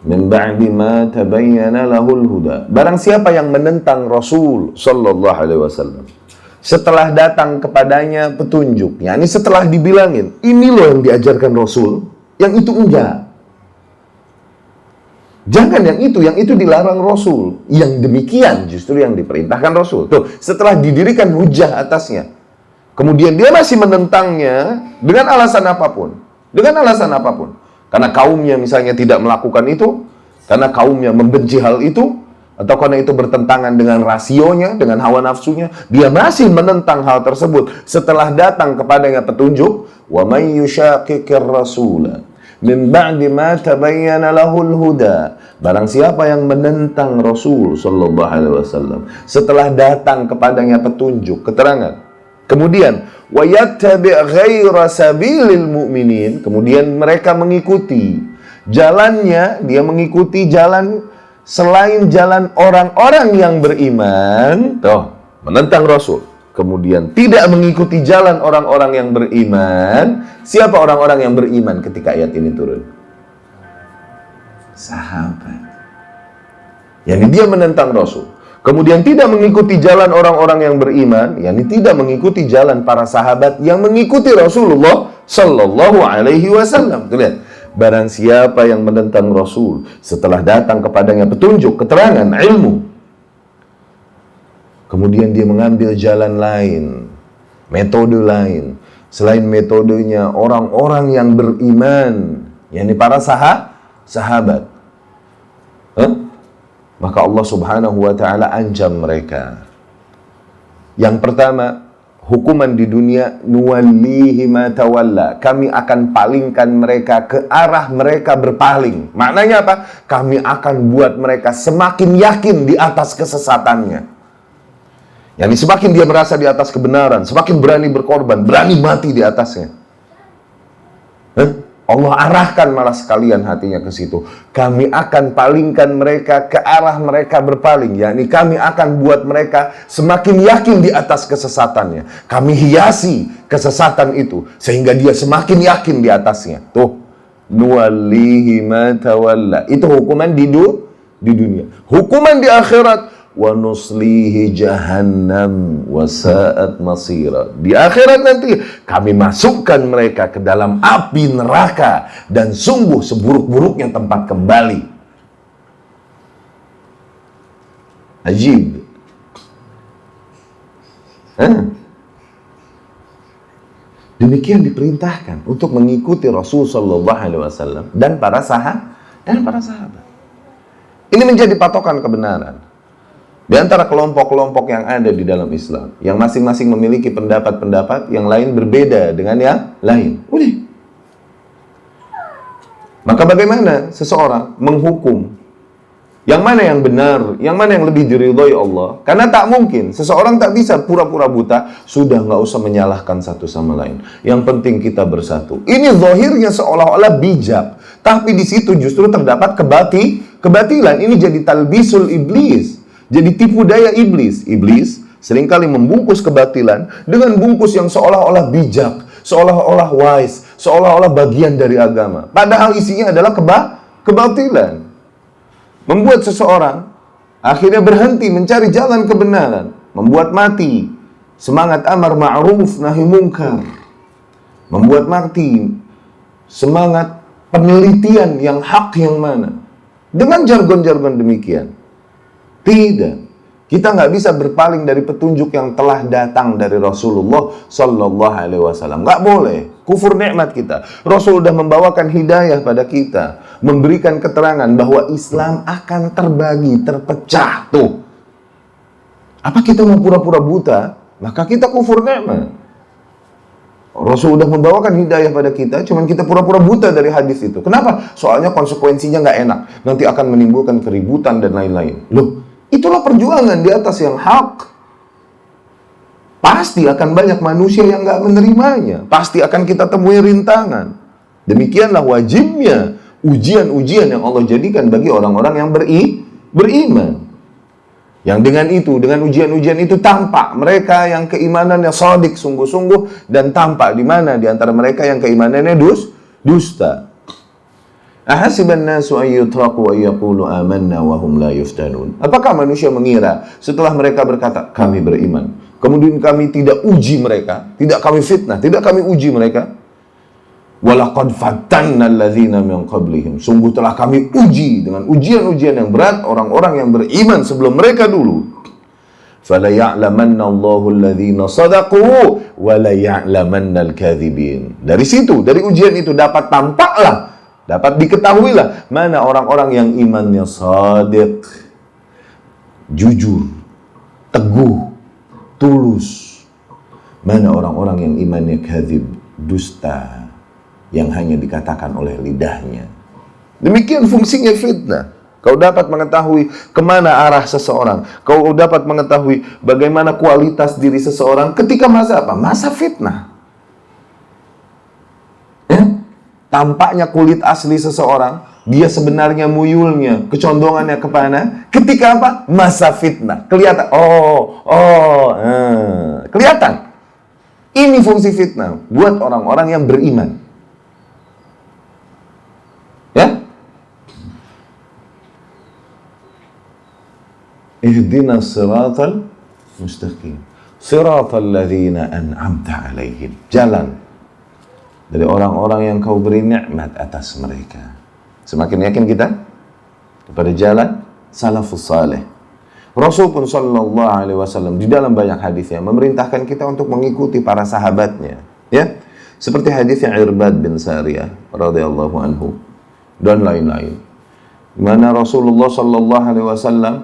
min ba'di ma tabayyana lahul huda. Barang siapa yang menentang Rasul sallallahu alaihi wasallam setelah datang kepadanya petunjuk, yakni setelah dibilangin, ini loh yang diajarkan Rasul, yang itu enggak. Jangan yang itu dilarang Rasul. Yang demikian justru yang diperintahkan Rasul. Tuh, setelah didirikan hujah atasnya, kemudian dia masih menentangnya dengan alasan apapun. Karena kaumnya misalnya tidak melakukan itu, karena kaumnya membenci hal itu, atau karena itu bertentangan dengan rasionya, dengan hawa nafsunya, dia masih menentang hal tersebut setelah datang kepadanya petunjuk. Wa may yushaqiqir rasula min ba'di ma tabayyana lahul huda. Barang siapa yang menentang Rasul sallallahu alaihi wasallam setelah datang kepadanya petunjuk, keterangan, kemudian wa yattabi' ghaira sabilil mu'minin, kemudian mereka mengikuti jalannya, dia mengikuti jalan selain jalan orang-orang yang beriman, tuh, menentang Rasul, kemudian tidak mengikuti jalan orang-orang yang beriman. Siapa orang-orang yang beriman ketika ayat ini turun? Sahabat. Yani dia menentang Rasul, kemudian tidak mengikuti jalan orang-orang yang beriman, yakni tidak mengikuti jalan para sahabat yang mengikuti Rasulullah sallallahu alaihi wasallam. Tuh lihat, barang siapa yang menentang Rasul setelah datang kepadanya petunjuk, keterangan, ilmu, kemudian dia mengambil jalan lain, metode lain selain metodenya orang-orang yang beriman, yakni para sahabat, maka Allah Subhanahu wa ta'ala ancam mereka. Yang pertama, hukuman di dunia, nuwallihi ma tawalla, kami akan palingkan mereka ke arah mereka berpaling. Maknanya apa? Kami akan buat mereka semakin yakin di atas kesesatannya. Yani semakin dia merasa di atas kebenaran, semakin berani berkorban, berani mati di atasnya. Allah arahkan malah sekalian hatinya ke situ. Kami akan palingkan mereka ke arah mereka berpaling. Yakni kami akan buat mereka semakin yakin di atas kesesatannya. Kami hiasi kesesatan itu sehingga dia semakin yakin di atasnya. Tuh, nuwallihi ma tawalla. Itu hukuman di dunia. Hukuman di akhirat, wa nuslihi jahannam wa sa'at masira. Di akhirat nanti kami masukkan mereka ke dalam api neraka dan sungguh seburuk-buruknya tempat kembali. Ajib. Demikian diperintahkan untuk mengikuti Rasul sallallahu alaihi wasallam dan para sahabat. Ini menjadi patokan kebenaran. Di antara kelompok-kelompok yang ada di dalam Islam, yang masing-masing memiliki pendapat-pendapat yang lain berbeda dengan yang lain. Udah. Maka bagaimana seseorang menghukum yang mana yang benar, yang mana yang lebih diridhoi Allah? Karena tak mungkin, seseorang tak bisa pura-pura buta, sudah nggak usah menyalahkan satu sama lain. Yang penting kita bersatu. Ini zahirnya seolah-olah bijak, tapi di situ justru terdapat kebatilan. Ini jadi talbisul iblis. Jadi tipu daya iblis. Iblis seringkali membungkus kebatilan dengan bungkus yang seolah-olah bijak, seolah-olah wise, seolah-olah bagian dari agama. Padahal isinya adalah kebatilan. Membuat seseorang akhirnya berhenti mencari jalan kebenaran, membuat mati semangat amar ma'ruf nahi mungkar, membuat mati semangat penelitian yang hak yang mana. Dengan jargon-jargon demikian, tidak, kita nggak bisa berpaling dari petunjuk yang telah datang dari Rasulullah Sallallahu Alaihi Wasallam. Nggak boleh kufur nikmat kita. Rasul sudah membawakan hidayah pada kita, memberikan keterangan bahwa Islam akan terbagi, terpecah. Tuh, apa kita mau pura-pura buta? Maka kita kufur nikmat. Rasul sudah membawakan hidayah pada kita, cuman kita pura-pura buta dari hadis itu. Kenapa? Soalnya konsekuensinya nggak enak. Nanti akan menimbulkan keributan dan lain-lain. Loh, itulah perjuangan di atas yang hak. Pasti akan banyak manusia yang nggak menerimanya. Pasti akan kita temui rintangan. Demikianlah wajibnya ujian-ujian yang Allah jadikan bagi orang-orang yang beriman. Yang dengan ujian-ujian itu tampak mereka yang keimanannya shadiq sungguh-sungguh, dan tampak di mana di antara mereka yang keimanannya dusta. Ahasiban nasu ayyutraku wa yaqulu amanna wa hum la yuftanun. Apakah manusia mengira setelah mereka berkata kami beriman, kemudian kami tidak uji mereka, tidak kami fitnah, tidak kami uji mereka? Walaqad fatanna alladzina min qablihim. Sungguh telah kami uji dengan ujian-ujian yang berat orang-orang yang beriman sebelum mereka dulu. Fala ya'lamanna Allahu alladzina shadaqu wa la ya'lamanna al-kadzibin. Dari situ, dari ujian itu dapat tampaklah, dapat diketahuilah mana orang-orang yang imannya shadiq, jujur, teguh, tulus. Mana orang-orang yang imannya kadzib, dusta, yang hanya dikatakan oleh lidahnya. Demikian fungsinya fitnah. Kau dapat mengetahui kemana arah seseorang. Kau dapat mengetahui bagaimana kualitas diri seseorang ketika masa apa? Masa fitnah. Ya? Tampaknya kulit asli seseorang, dia sebenarnya muyulnya, kecondongannya kemana? Ketika apa? Masa fitnah. Kelihatan. Kelihatan. Ini fungsi fitnah buat orang-orang yang beriman. Ya? Ihdinas siratal mustaqim. Siratal ladzina an'amta 'alaihim. Jalan dari orang-orang yang kau beri nikmat atas mereka. Semakin yakin kita kepada jalan salafus saleh. Rasul pun sallallahu alaihi wasallam di dalam banyak hadisnya memerintahkan kita untuk mengikuti para sahabatnya, ya. Seperti hadisnya Irbad bin Sariyah radhiyallahu anhu dan lain-lain. Di mana Rasulullah sallallahu alaihi wasallam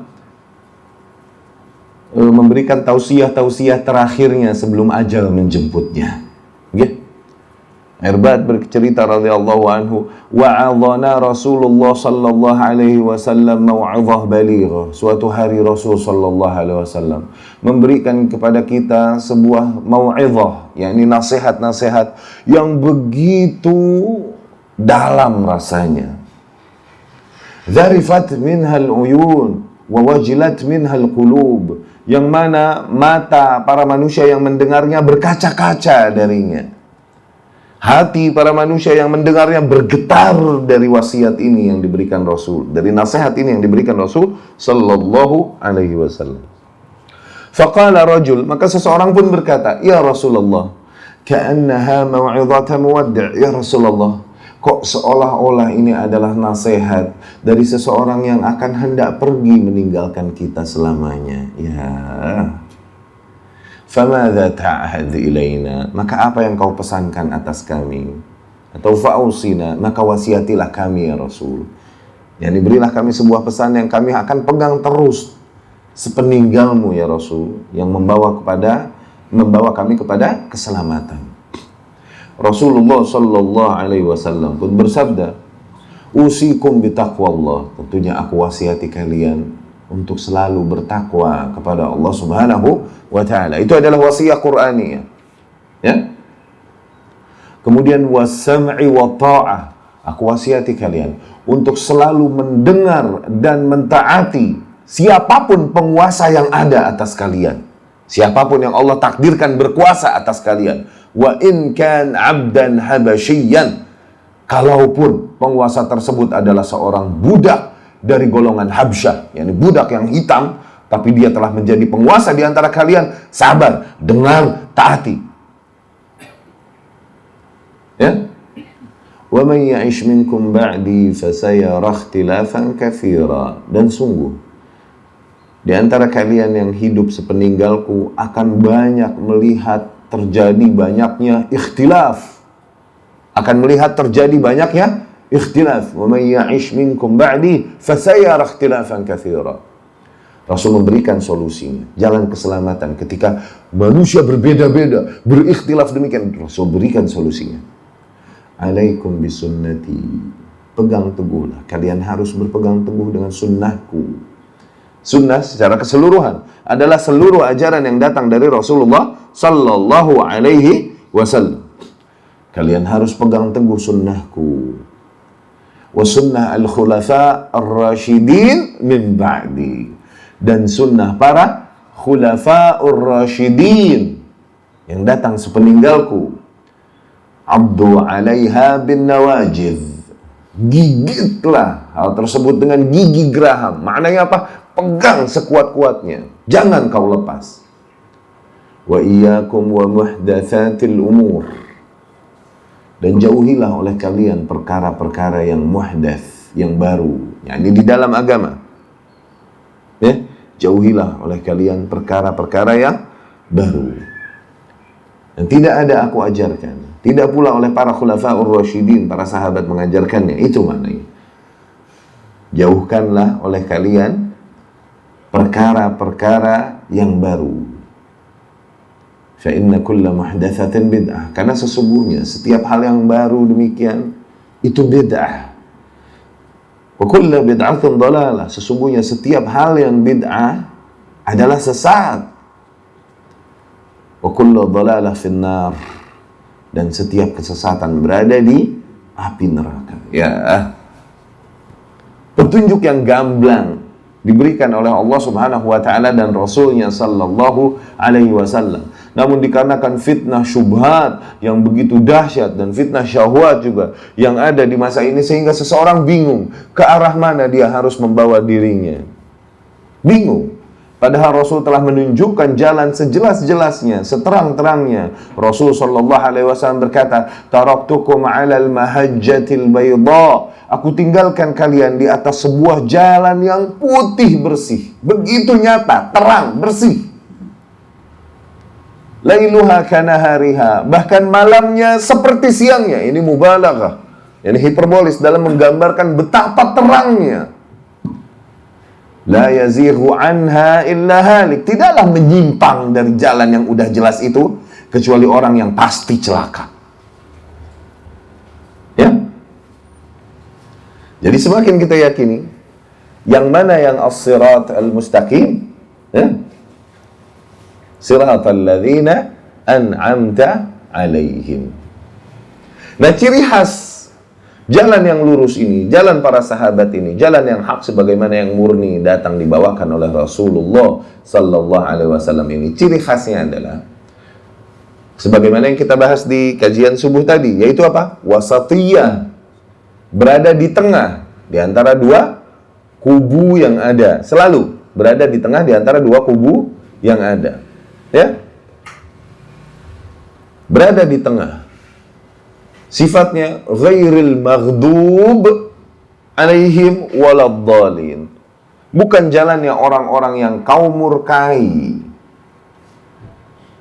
memberikan tausiah-tausiah terakhirnya sebelum ajal menjemputnya. Okay? Irbad bercerita radhiyallahu anhu, wa'adhana Rasulullah sallallahu alaihi wasallam mau'izah balighah. Suatu hari Rasul sallallahu alaihi wasallam memberikan kepada kita sebuah mau'izah, yakni nasihat-nasihat yang begitu dalam rasanya. Zarifat minhal uyun wa wajilat minhal qulub, yang mana mata para manusia yang mendengarnya berkaca-kaca darinya. Hati para manusia yang mendengarnya bergetar dari wasiat ini yang diberikan Rasul, dari nasihat ini yang diberikan Rasul sallallahu alaihi wasallam. Faqala rajul, maka seseorang pun berkata, ya Rasulullah, ka'annaha mau'izatan muwaddi'. Ya Rasulullah, kok seolah-olah ini adalah nasihat dari seseorang yang akan hendak pergi meninggalkan kita selamanya. Ya. Famadza ta'ahad ilaina, maka apa yang kau pesankan atas kami? Atau fa'usina, maka wasiatilah kami ya Rasul. Yani berilah kami sebuah pesan yang kami akan pegang terus sepeninggalmu ya Rasul, yang membawa kami kepada keselamatan. Rasulullah sallallahu alaihi wasallam pun bersabda, usikum bitaqwallah, tentunya aku wasiati kalian untuk selalu bertakwa kepada Allah Subhanahu wa ta'ala. Itu adalah wasiat Qur'aniyah. Ya? Kemudian was-sam'i wa ta'ah. Aku wasiati kalian untuk selalu mendengar dan mentaati siapapun penguasa yang ada atas kalian. Siapapun yang Allah takdirkan berkuasa atas kalian. Wa in kan 'abdan habasyian. Kalaupun penguasa tersebut adalah seorang budak dari golongan Habsyah, yakni budak yang hitam, tapi dia telah menjadi penguasa di antara kalian, sabar, dengar, taati. Ya? Wa man ya'ish minkum ba'di fasayara ikhtilafan katsira. Dan sungguh di antara kalian yang hidup sepeninggalku akan banyak melihat terjadi banyaknya ikhtilaf. Akan melihat terjadi banyaknya ikhtilaf. Wa may ya'ish minkum ba'di fasayara ikhtilafan katsira. Rasul memberikan solusinya, jalan keselamatan ketika manusia berbeda-beda, berikhtilaf demikian. Rasul berikan solusinya. Alaikum bisunnati. Pegang teguhlah. Kalian harus berpegang teguh dengan sunnahku. Sunnah secara keseluruhan adalah seluruh ajaran yang datang dari Rasulullah sallallahu alaihi wasallam. Kalian harus pegang teguh sunnahku. Wa sunnah al-khulafa ar-rasyidin min ba'di. Dan sunnah para khulafa ar-rasyidin yang datang sepeninggalku. Abdu 'alaiha bin nawajidh. Gigitlah hal tersebut dengan gigi geraham. Maknanya apa? Pegang sekuat-kuatnya. Jangan kau lepas. Wa iyyakum wa muhdatsatil umur. Dan jauhilah oleh kalian perkara-perkara yang muhdats, yang baru, yakni di dalam agama. Ya, jauhilah oleh kalian perkara-perkara yang baru. Dan tidak ada aku ajarkan, tidak pula oleh para khulafaur rasyidin, para sahabat mengajarkannya. Itu maknanya. Jauhkanlah oleh kalian perkara-perkara yang baru. Fa inna kulla muhdatsatin bid'ah. Karena sesungguhnya setiap hal yang baru demikian itu bid'ah. Wa kullu bid'atin dhalalah. Sesungguhnya setiap hal yang bid'ah adalah sesat. Wa kullu dhalalah finnar. Dan setiap kesesatan berada di api neraka. Ya. Petunjuk yang gamblang diberikan oleh Allah Subhanahu wa ta'ala dan Rasulnya sallallahu alaihi wasallam. Namun dikarenakan fitnah syubhat yang begitu dahsyat dan fitnah syahwat juga yang ada di masa ini, sehingga seseorang bingung ke arah mana dia harus membawa dirinya. Bingung. Padahal Rasul telah menunjukkan jalan sejelas-jelasnya, seterang-terangnya. Rasul sallallahu alaihi wasallam berkata, "Taraktukum 'alal mahajjatil bayda." Aku tinggalkan kalian di atas sebuah jalan yang putih bersih. Begitu nyata, terang, bersih. Lailuha kanahariha, bahkan malamnya seperti siangnya. Ini mubalaghah, ini hiperbolis dalam menggambarkan betapa terangnya. La yazighu anha illa halik. Tidaklah menyimpang dari jalan yang udah jelas itu kecuali orang yang pasti celaka. Ya. Jadi semakin kita yakini yang mana yang as-sirat al-mustaqim, ya? Siratal ladzina an'amta alaihim. Nah, ciri khas jalan yang lurus ini, jalan para sahabat ini, jalan yang hak sebagaimana yang murni datang dibawakan oleh Rasulullah sallallahu alaihi wasallam ini, ciri khasnya adalah sebagaimana yang kita bahas di kajian subuh tadi, yaitu apa? Wasatiyah. Berada di tengah di antara dua kubu yang ada, selalu berada di tengah di antara dua kubu yang ada. Ya, berada di tengah. Sifatnya ghairil maghdub alaihim waladhdallin. Bukan jalannya orang-orang yang kau murkai,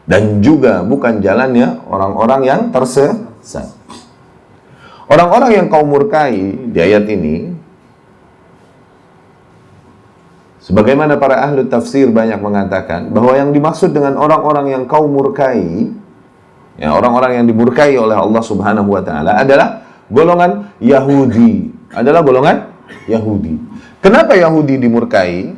dan juga bukan jalannya orang-orang yang tersesat. Orang-orang yang kau murkai di ayat ini, sebagaimana para ahli tafsir banyak mengatakan bahwa yang dimaksud dengan orang-orang yang kau murkai, ya, orang-orang yang dimurkai oleh Allah Subhanahu wa taala adalah golongan Yahudi. Adalah golongan Yahudi. Kenapa Yahudi dimurkai?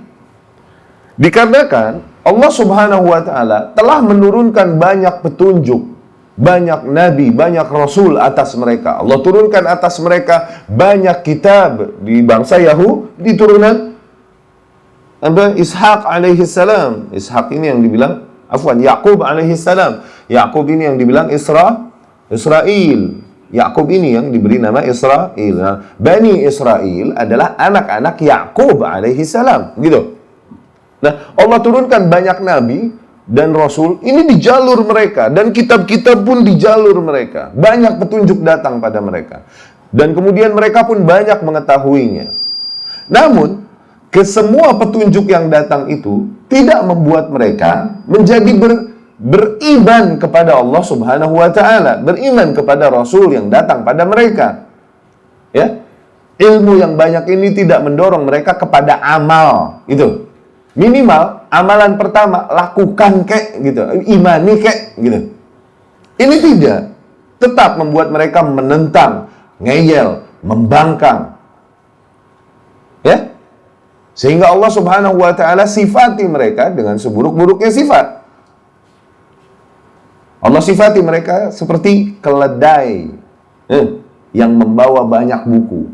Dikarenakan Allah Subhanahu wa taala telah menurunkan banyak petunjuk, banyak nabi, banyak rasul atas mereka. Allah turunkan atas mereka banyak kitab di bangsa Yahudi, diturunan Ishaq alaihi salam. Ishaq ini yang dibilang, Yaqub alaihi salam. Yaqub ini yang dibilang Israel. Yaqub ini yang diberi nama Israel. Nah, Bani Israel adalah anak-anak Yaqub alaihi salam. Gitu. Nah, Allah turunkan banyak nabi dan rasul ini di jalur mereka, dan kitab-kitab pun di jalur mereka. Banyak petunjuk datang pada mereka. Dan kemudian mereka pun banyak mengetahuinya. Namun kesemua petunjuk yang datang itu tidak membuat mereka menjadi beriman kepada Allah Subhanahu wa taala, beriman kepada Rasul yang datang pada mereka. Ya. Ilmu yang banyak ini tidak mendorong mereka kepada amal, gitu. Minimal amalan pertama lakukan kek, gitu. Imani kek, gitu. Ini tidak, tetap membuat mereka menentang, ngeyel, membangkang. Ya? Sehingga Allah Subhanahu wa taala sifati mereka dengan seburuk-buruknya sifat. Allah sifati mereka seperti keledai yang membawa banyak buku.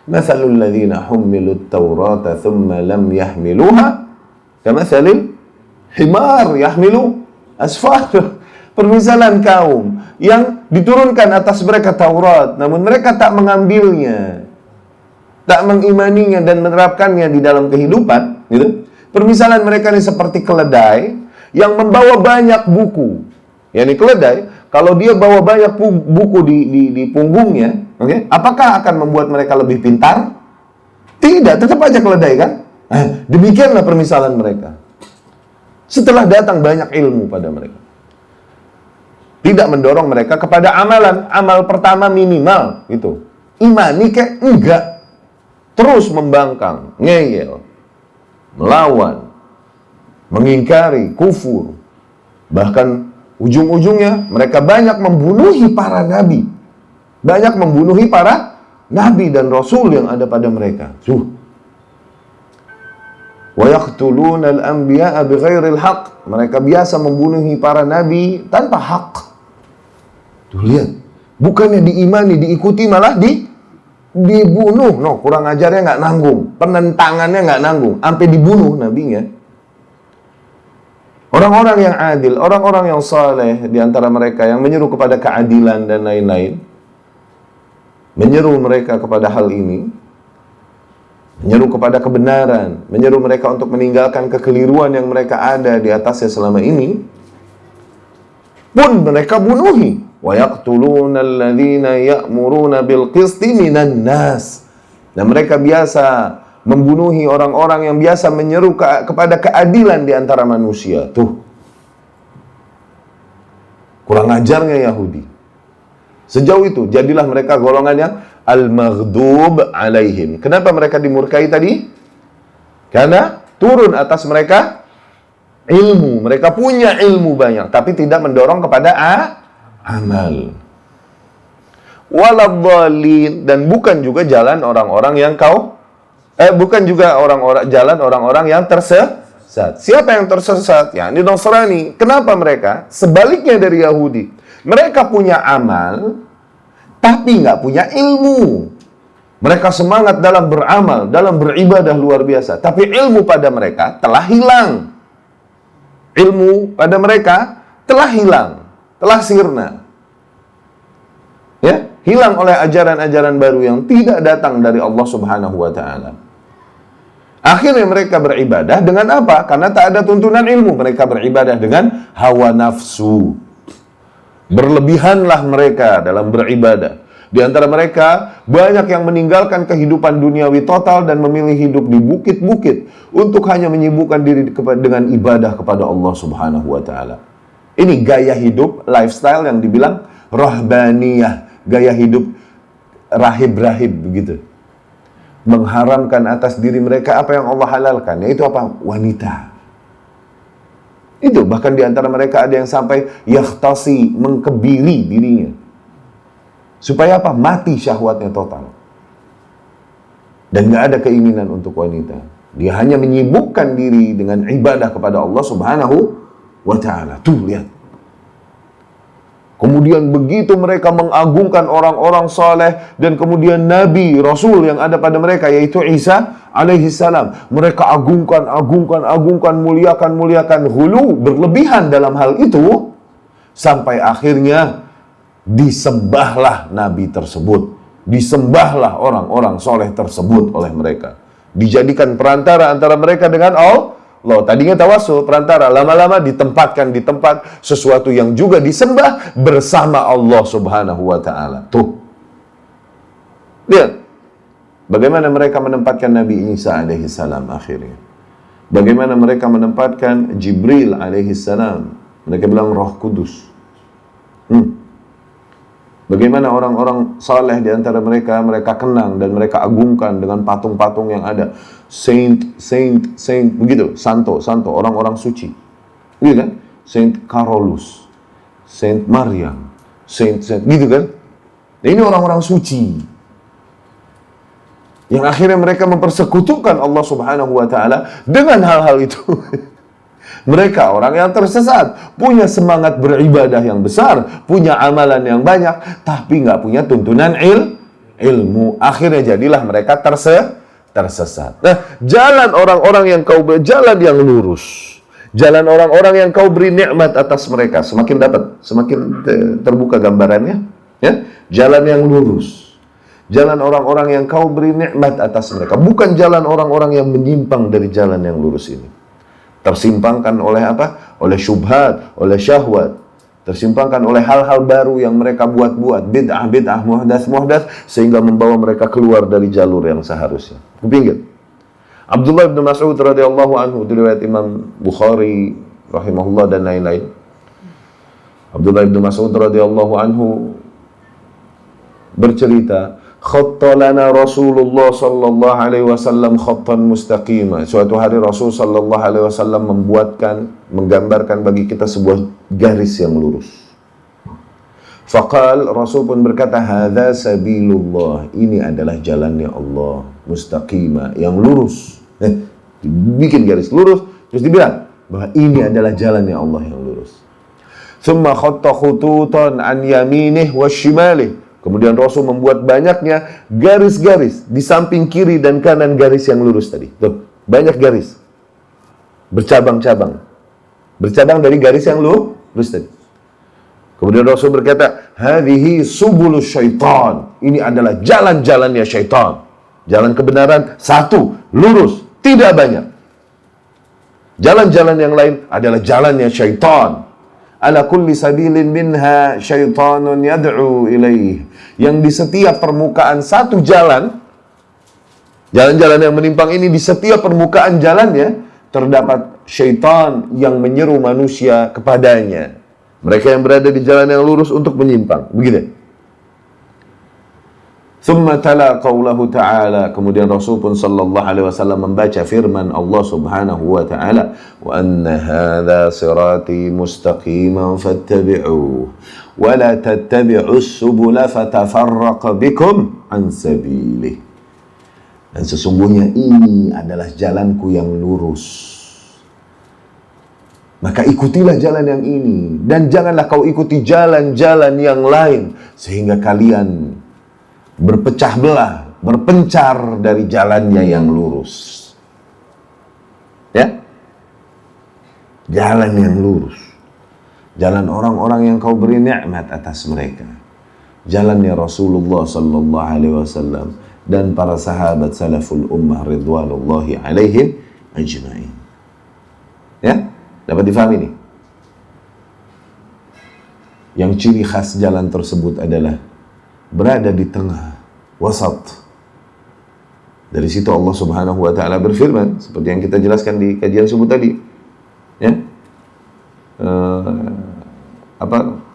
Matsalul ladzina hummilut taurata tsumma lam yahmiluha kamatsalil himar yahmilu asfar. Permisalan kaum yang diturunkan atas mereka Taurat, namun mereka tak mengambilnya, tak mengimaninya dan menerapkannya di dalam kehidupan, gitu. Permisalan mereka ini seperti keledai yang membawa banyak buku. Yani keledai, kalau dia bawa banyak buku di punggungnya, okay, apakah akan membuat mereka lebih pintar? Tidak, tetap aja keledai kan? Demikianlah permisalan mereka. Setelah datang banyak ilmu pada mereka, tidak mendorong mereka kepada amalan. Amal pertama minimal, gitu. Imani kek? Enggak. Terus membangkang, ngeyel, melawan, mengingkari, kufur. Bahkan ujung-ujungnya mereka banyak membunuhi para nabi. Banyak membunuhi para nabi dan rasul yang ada pada mereka. Wa yaqtuluna al-anbiya'a bighairil haqq. Mereka biasa membunuhi para nabi tanpa hak. Tuh lihat, bukannya diimani, diikuti, malah dibunuh. No, kurang ajarnya nggak nanggung, penentangannya nggak nanggung, sampai dibunuh nabinya. Orang-orang yang adil, orang-orang yang saleh di antara mereka yang menyeru kepada keadilan dan lain-lain, menyeru mereka kepada hal ini, menyeru kepada kebenaran, menyeru mereka untuk meninggalkan kekeliruan yang mereka ada di atasnya selama ini, pun mereka bunuhi. Wa yaqtuluna alladhina ya'muruna bil qisti minan nas. Dan mereka biasa membunuhi orang-orang yang biasa menyeru kepada keadilan di antara manusia. Tuh, kurang ajarnya Yahudi. Sejauh itu, jadilah mereka golongan yang al-maghdub alaihim. Kenapa mereka dimurkai tadi? Karena turun atas mereka ilmu. Mereka punya ilmu banyak, tapi tidak mendorong kepada amal. Waladhdallin, dan bukan juga jalan orang-orang yang bukan juga jalan orang-orang yang tersesat. Siapa yang tersesat? Ya, ini Nasrani. Kenapa mereka? Sebaliknya dari Yahudi. Mereka punya amal, tapi nggak punya ilmu. Mereka semangat dalam beramal, dalam beribadah luar biasa. Tapi ilmu pada mereka telah hilang. Ilmu pada mereka telah hilang, telah sirna. Ya, hilang oleh ajaran-ajaran baru yang tidak datang dari Allah Subhanahu wa taala. Akhirnya mereka beribadah dengan apa? Karena tak ada tuntunan ilmu. Mereka beribadah dengan hawa nafsu. Berlebihanlah mereka dalam beribadah. Di antara mereka, banyak yang meninggalkan kehidupan duniawi total dan memilih hidup di bukit-bukit untuk hanya menyibukkan diri dengan ibadah kepada Allah Subhanahu wa taala. Ini gaya hidup, lifestyle yang dibilang rahbaniyah, gaya hidup rahib-rahib begitu. Mengharamkan atas diri mereka apa yang Allah halalkan, yaitu apa? Wanita. Itu bahkan di antara mereka ada yang sampai yakhtasi, mengkebiri dirinya. Supaya apa? Mati syahwatnya total. Dan gak ada keinginan untuk wanita. Dia hanya menyibukkan diri dengan ibadah kepada Allah Subhanahu wa ta'ala. Tuh, lihat. Kemudian begitu mereka mengagungkan orang-orang saleh dan kemudian Nabi, Rasul yang ada pada mereka, yaitu Isa alaihi salam. Mereka agungkan, muliakan. Hulu, berlebihan dalam hal itu. Sampai akhirnya disembahlah Nabi tersebut. Disembahlah orang-orang soleh tersebut oleh mereka. Dijadikan perantara antara mereka dengan Allah. Tadinya tawassul, perantara. Lama-lama ditempatkan di tempat sesuatu yang juga disembah bersama Allah Subhanahu wa ta'ala. Tuh. Lihat. Bagaimana mereka menempatkan Nabi Isa alaihi salam akhirnya. Bagaimana mereka menempatkan Jibril alaihi salam. Mereka bilang Roh Kudus. Bagaimana orang-orang saleh di antara mereka kenang dan mereka agungkan dengan patung-patung yang ada. Saint, begitu. Santo, orang-orang suci. Gitu kan? Saint Carolus, Saint Maryam, Saint, gitu kan? Nah, ini orang-orang suci. Yang akhirnya mereka mempersekutukan Allah Subhanahu wa ta'ala dengan hal-hal itu. Mereka orang yang tersesat, punya semangat beribadah yang besar, punya amalan yang banyak, tapi nggak punya tuntunan ilmu. Akhirnya jadilah mereka tersesat. Nah, jalan orang-orang yang jalan yang lurus, jalan orang-orang yang kau beri nikmat atas mereka, semakin terbuka gambarannya. Ya, jalan yang lurus, jalan orang-orang yang kau beri nikmat atas mereka, bukan jalan orang-orang yang menyimpang dari jalan yang lurus ini. Tersimpangkan oleh apa? Oleh syubhat, oleh syahwat. Tersimpangkan oleh hal-hal baru yang mereka buat-buat. Bid'ah, muhdath, sehingga membawa mereka keluar dari jalur yang seharusnya. Kepinggir. Abdullah bin Mas'ud radhiyallahu anhu, diriwayat Imam Bukhari rahimahullah dan lain-lain. Abdullah bin Mas'ud radhiyallahu anhu bercerita, khatta lana Rasulullah sallallahu alaihi wasallam khattan mustaqima. Suatu hari Rasul sallallahu alaihi wasallam menggambarkan bagi kita sebuah garis yang lurus. Faqal, Rasul pun berkata, hadza sabilullah, ini adalah jalannya Allah, mustaqima, yang lurus. Bikin garis lurus, terus dibilang bahwa ini adalah jalannya Allah yang lurus. Thumma khatta khututan an yaminih wa shimalih. Kemudian Rasul membuat banyaknya garis-garis di samping kiri dan kanan garis yang lurus tadi. Tuh, banyak garis. Bercabang-cabang. Bercabang dari garis yang lurus tadi. Kemudian Rasul berkata, hadhihi subulus syaitan. Ini adalah jalan-jalannya syaitan. Jalan kebenaran satu, lurus, tidak banyak. Jalan-jalan yang lain adalah jalannya syaitan. Ala kulli sabilin minha syaitanun yad'u ilaih. Yang di setiap permukaan satu jalan, jalan-jalan yang menyimpang ini, di setiap permukaan jalannya terdapat syaitan yang menyeru manusia kepadanya. Mereka yang berada di jalan yang lurus untuk menyimpang. Begitu. Thumma tala qawlahu ta'ala, kemudian Rasul pun sallallahu alaihi wasallam membaca firman Allah subhanahu wa ta'ala, wa anna hadha sirati mustaqiman fattabi'uh wa la tattabi'us subula fatafarraqa bikum an sabilih. Dan sesungguhnya ini adalah jalanku yang lurus, maka ikutilah jalan yang ini, dan janganlah kau ikuti jalan-jalan yang lain, sehingga kalian berpecah belah, berpencar dari jalannya yang lurus. Ya? Jalan yang lurus. Jalan orang-orang yang kau beri nikmat atas mereka. Jalannya Rasulullah sallallahu alaihi wasallam dan para sahabat salaful ummah ridwanullahi alaihim ajma'in. Ya? Dapat difahami nih? Yang ciri khas jalan tersebut adalah berada di tengah, wasat. Dari situ Allah subhanahu wa ta'ala berfirman, seperti yang kita jelaskan di kajian subuh tadi. Ya?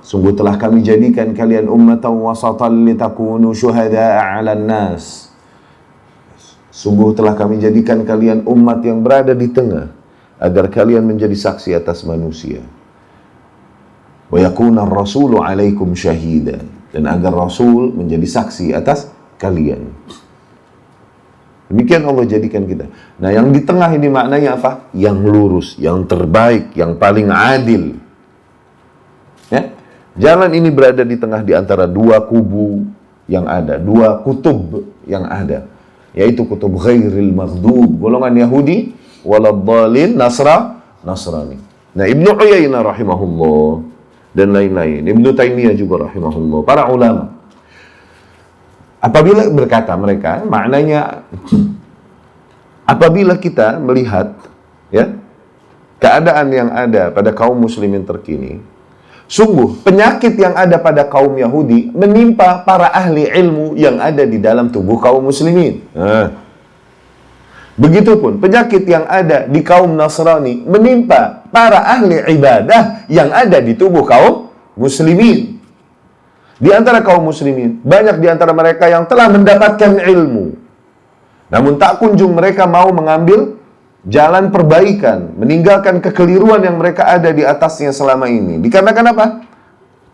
Sungguh telah kami jadikan kalian ummatan wasatan litakunu syuhada'a 'alan nas. Sungguh telah kami jadikan kalian umat yang berada di tengah, agar kalian menjadi saksi atas manusia. Wa yakuna ar-rasulu 'alaikum syahidan, dan agar Rasul menjadi saksi atas kalian. Demikian Allah jadikan kita. Nah, yang di tengah ini maknanya apa? Yang lurus, yang terbaik, yang paling adil. Ya? Jalan ini berada di tengah di antara dua kubu yang ada, dua kutub yang ada, yaitu kutub ghairil maghdub, golongan Yahudi, waladhdallin, Nasrani. Nah, Ibnu Uyainah rahimahullah dan lain-lain, Ibnu Taimiyah juga rahimahullah, para ulama, apabila berkata mereka, maknanya apabila kita melihat ya keadaan yang ada pada kaum muslimin terkini, sungguh penyakit yang ada pada kaum Yahudi menimpa para ahli ilmu yang ada di dalam tubuh kaum muslimin. Begitupun penyakit yang ada di kaum Nasrani menimpa para ahli ibadah yang ada di tubuh kaum muslimin. Di antara kaum muslimin, banyak di antara mereka yang telah mendapatkan ilmu, namun tak kunjung mereka mau mengambil jalan perbaikan, meninggalkan kekeliruan yang mereka ada di atasnya selama ini. Dikarenakan apa?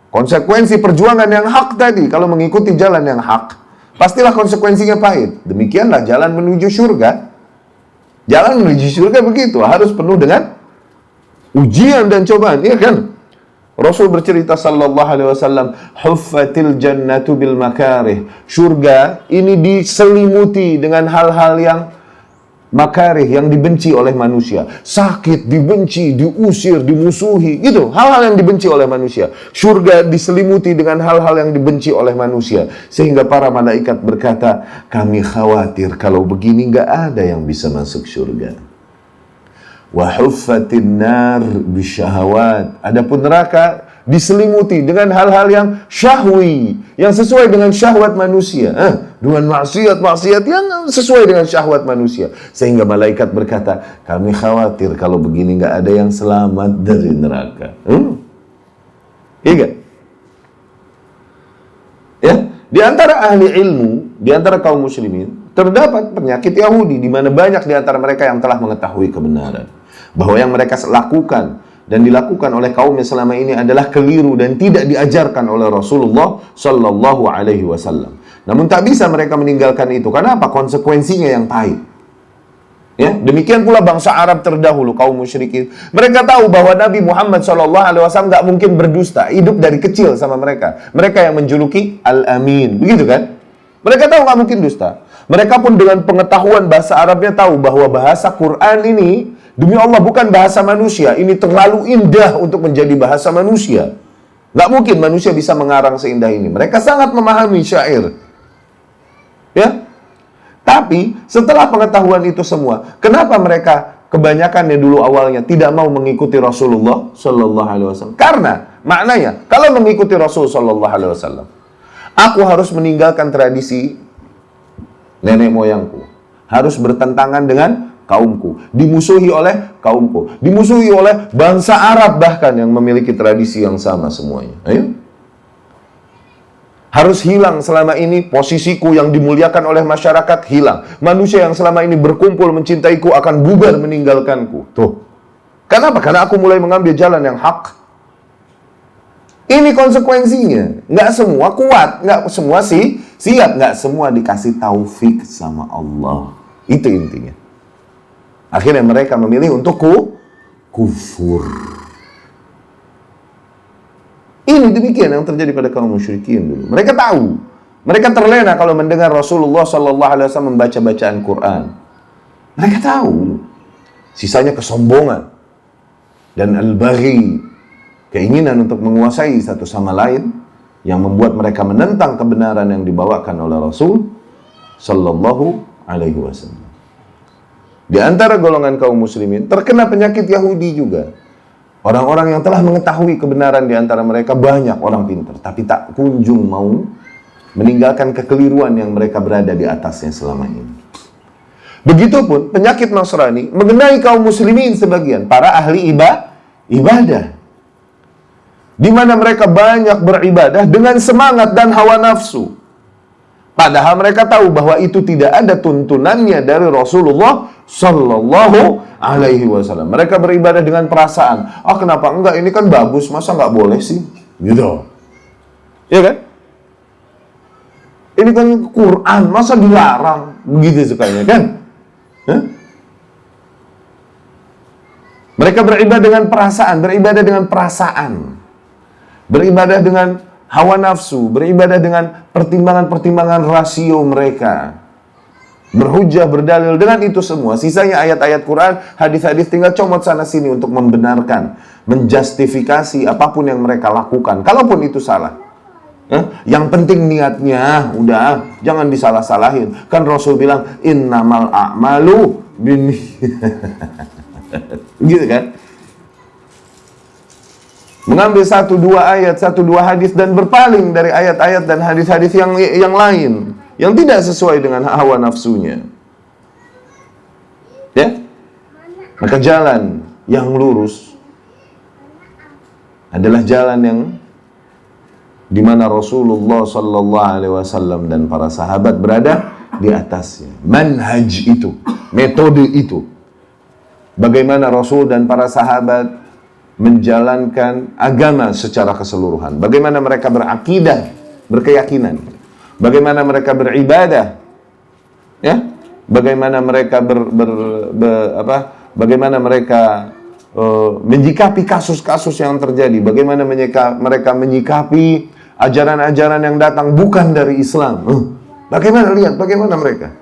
Konsekuensi perjuangan yang hak tadi. Kalau mengikuti jalan yang hak, pastilah konsekuensinya pahit. Demikianlah jalan menuju surga. Jalan menuju surga begitu, harus penuh dengan ujian dan cobaan, iya kan? Rasul bercerita sallallahu alaihi wasallam, huffatil jannatu bil makarih. Surga ini diselimuti dengan hal-hal yang makarih, yang dibenci oleh manusia. Sakit, dibenci, diusir, dimusuhi, gitu. Hal-hal yang dibenci oleh manusia. Surga diselimuti dengan hal-hal yang dibenci oleh manusia. Sehingga para malaikat berkata, kami khawatir kalau begini nggak ada yang bisa masuk surga. Wa huffatin nar bisyahawat. Adapun neraka diselimuti dengan hal-hal yang syahwi, yang sesuai dengan syahwat manusia, dengan maksiat-maksiat yang sesuai dengan syahwat manusia. Sehingga malaikat berkata, kami khawatir kalau begini nggak ada yang selamat dari neraka. Iya. Ya, di antara ahli ilmu, di antara kaum muslimin, terdapat penyakit Yahudi, di mana banyak di antara mereka yang telah mengetahui kebenaran, bahwa yang mereka lakukan dan dilakukan oleh kaumnya selama ini adalah keliru dan tidak diajarkan oleh Rasulullah sallallahu alaihi wasallam. Namun tak bisa mereka meninggalkan itu. Karena apa? Konsekuensinya yang pahit. Ya, demikian pula bangsa Arab terdahulu, kaum musyrikin. Mereka tahu bahwa Nabi Muhammad sallallahu alaihi wasallam nggak mungkin berdusta. Hidup dari kecil sama mereka. Mereka yang menjuluki Al-Amin. Begitu kan? Mereka tahu nggak mungkin dusta. Mereka pun dengan pengetahuan bahasa Arabnya tahu bahwa bahasa Quran ini, demi Allah, bukan bahasa manusia. Ini terlalu indah untuk menjadi bahasa manusia. Nggak mungkin manusia bisa mengarang seindah ini. Mereka sangat memahami syair. Ya. Tapi setelah pengetahuan itu semua, kenapa mereka kebanyakannya dulu awalnya tidak mau mengikuti Rasulullah sallallahu alaihi wasallam? Karena maknanya, kalau mengikuti Rasul sallallahu alaihi wasallam, aku harus meninggalkan tradisi nenek moyangku. Harus bertentangan dengan kaumku, dimusuhi oleh kaumku, dimusuhi oleh bangsa Arab bahkan yang memiliki tradisi yang sama semuanya. Ayo. Harus hilang selama ini posisiku yang dimuliakan oleh masyarakat, hilang. Manusia yang selama ini berkumpul mencintaiku akan bubar meninggalkanku. Tuh. Kenapa? Karena aku mulai mengambil jalan yang hak. Ini konsekuensinya. Nggak semua kuat, nggak semua siap, nggak semua dikasih taufik sama Allah. Itu intinya. Akhirnya mereka memilih untuk kufur. Ini demikian yang terjadi pada kaum musyrikin dulu. Mereka tahu, mereka terlena kalau mendengar Rasulullah SAW membaca bacaan Quran. Mereka tahu. Sisanya kesombongan dan al-baghi, keinginan untuk menguasai satu sama lain, yang membuat mereka menentang kebenaran yang dibawakan oleh Rasul Sallallahu Alaihi Wasallam. Di antara golongan kaum muslimin terkena penyakit Yahudi juga. Orang-orang yang telah mengetahui kebenaran di antara mereka banyak orang pintar, tapi tak kunjung mau meninggalkan kekeliruan yang mereka berada di atasnya selama ini. Begitupun penyakit Nasrani mengenai kaum muslimin sebagian, para ahli ibadah. Di mana mereka banyak beribadah dengan semangat dan hawa nafsu. Padahal mereka tahu bahwa itu tidak ada tuntunannya dari Rasulullah Sallallahu Alaihi Wasallam. Mereka beribadah dengan perasaan. Ah, kenapa enggak? Ini kan bagus, masa enggak boleh sih? Gitu. Iya kan? Ini kan Quran, masa dilarang? Begitu sukanya kan? Hah? Mereka beribadah dengan perasaan, beribadah dengan perasaan. Beribadah dengan hawa nafsu, beribadah dengan pertimbangan-pertimbangan rasio mereka. Berhujah, berdalil dengan itu semua. Sisanya ayat-ayat Quran, hadis-hadis tinggal comot sana sini untuk membenarkan, menjustifikasi apapun yang mereka lakukan. Kalaupun itu salah. Yang penting niatnya, udah, jangan disalah-salahin. Kan Rasul bilang, innamal a'malu gitu kan? Mengambil satu dua ayat, satu dua hadis dan berpaling dari ayat-ayat dan hadis-hadis yang lain yang tidak sesuai dengan hawa nafsunya. Ya? Maka jalan yang lurus adalah jalan yang di mana Rasulullah sallallahu alaihi wasallam dan para sahabat berada di atasnya. Manhaj itu, metode itu. Bagaimana Rasul dan para sahabat menjalankan agama secara keseluruhan. Bagaimana mereka berakidah, berkeyakinan. Bagaimana mereka beribadah. Ya? Bagaimana mereka bagaimana mereka menyikapi kasus-kasus yang terjadi. Bagaimana mereka menyikapi ajaran-ajaran yang datang bukan dari Islam. Bagaimana lihat bagaimana mereka.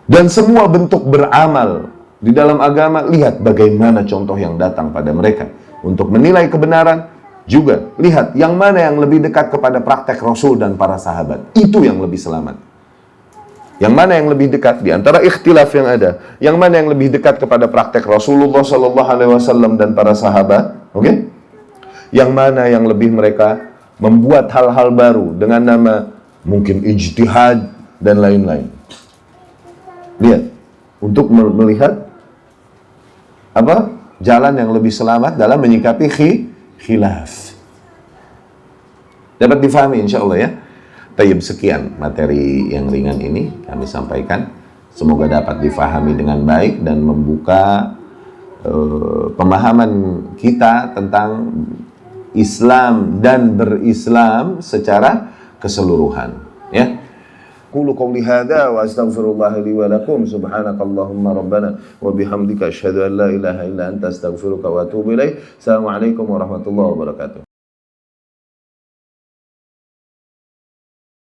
Dan semua bentuk beramal di dalam agama, lihat bagaimana contoh yang datang pada mereka. Untuk menilai kebenaran, juga lihat yang mana yang lebih dekat kepada praktek Rasul dan para sahabat. Itu yang lebih selamat. Yang mana yang lebih dekat di antara ikhtilaf yang ada. Yang mana yang lebih dekat kepada praktek Rasulullah SAW dan para sahabat. Oke? Yang mana yang lebih mereka membuat hal-hal baru dengan nama mungkin ijtihad dan lain-lain. Lihat, untuk melihat apa jalan yang lebih selamat dalam menyikapi khilaf. Dapat difahami insya Allah ya. Tayyib, sekian materi yang ringan ini kami sampaikan. Semoga dapat difahami dengan baik dan membuka pemahaman kita tentang Islam dan berislam secara keseluruhan. Ya. Qulu qawli hadza wa astaghfirullah li wa lakum subhanakallahumma rabbana wa bihamdika asyhadu an la ilaha illa anta astaghfiruka wa atubu ilaik. Assalamualaikum warahmatullahi wabarakatuh.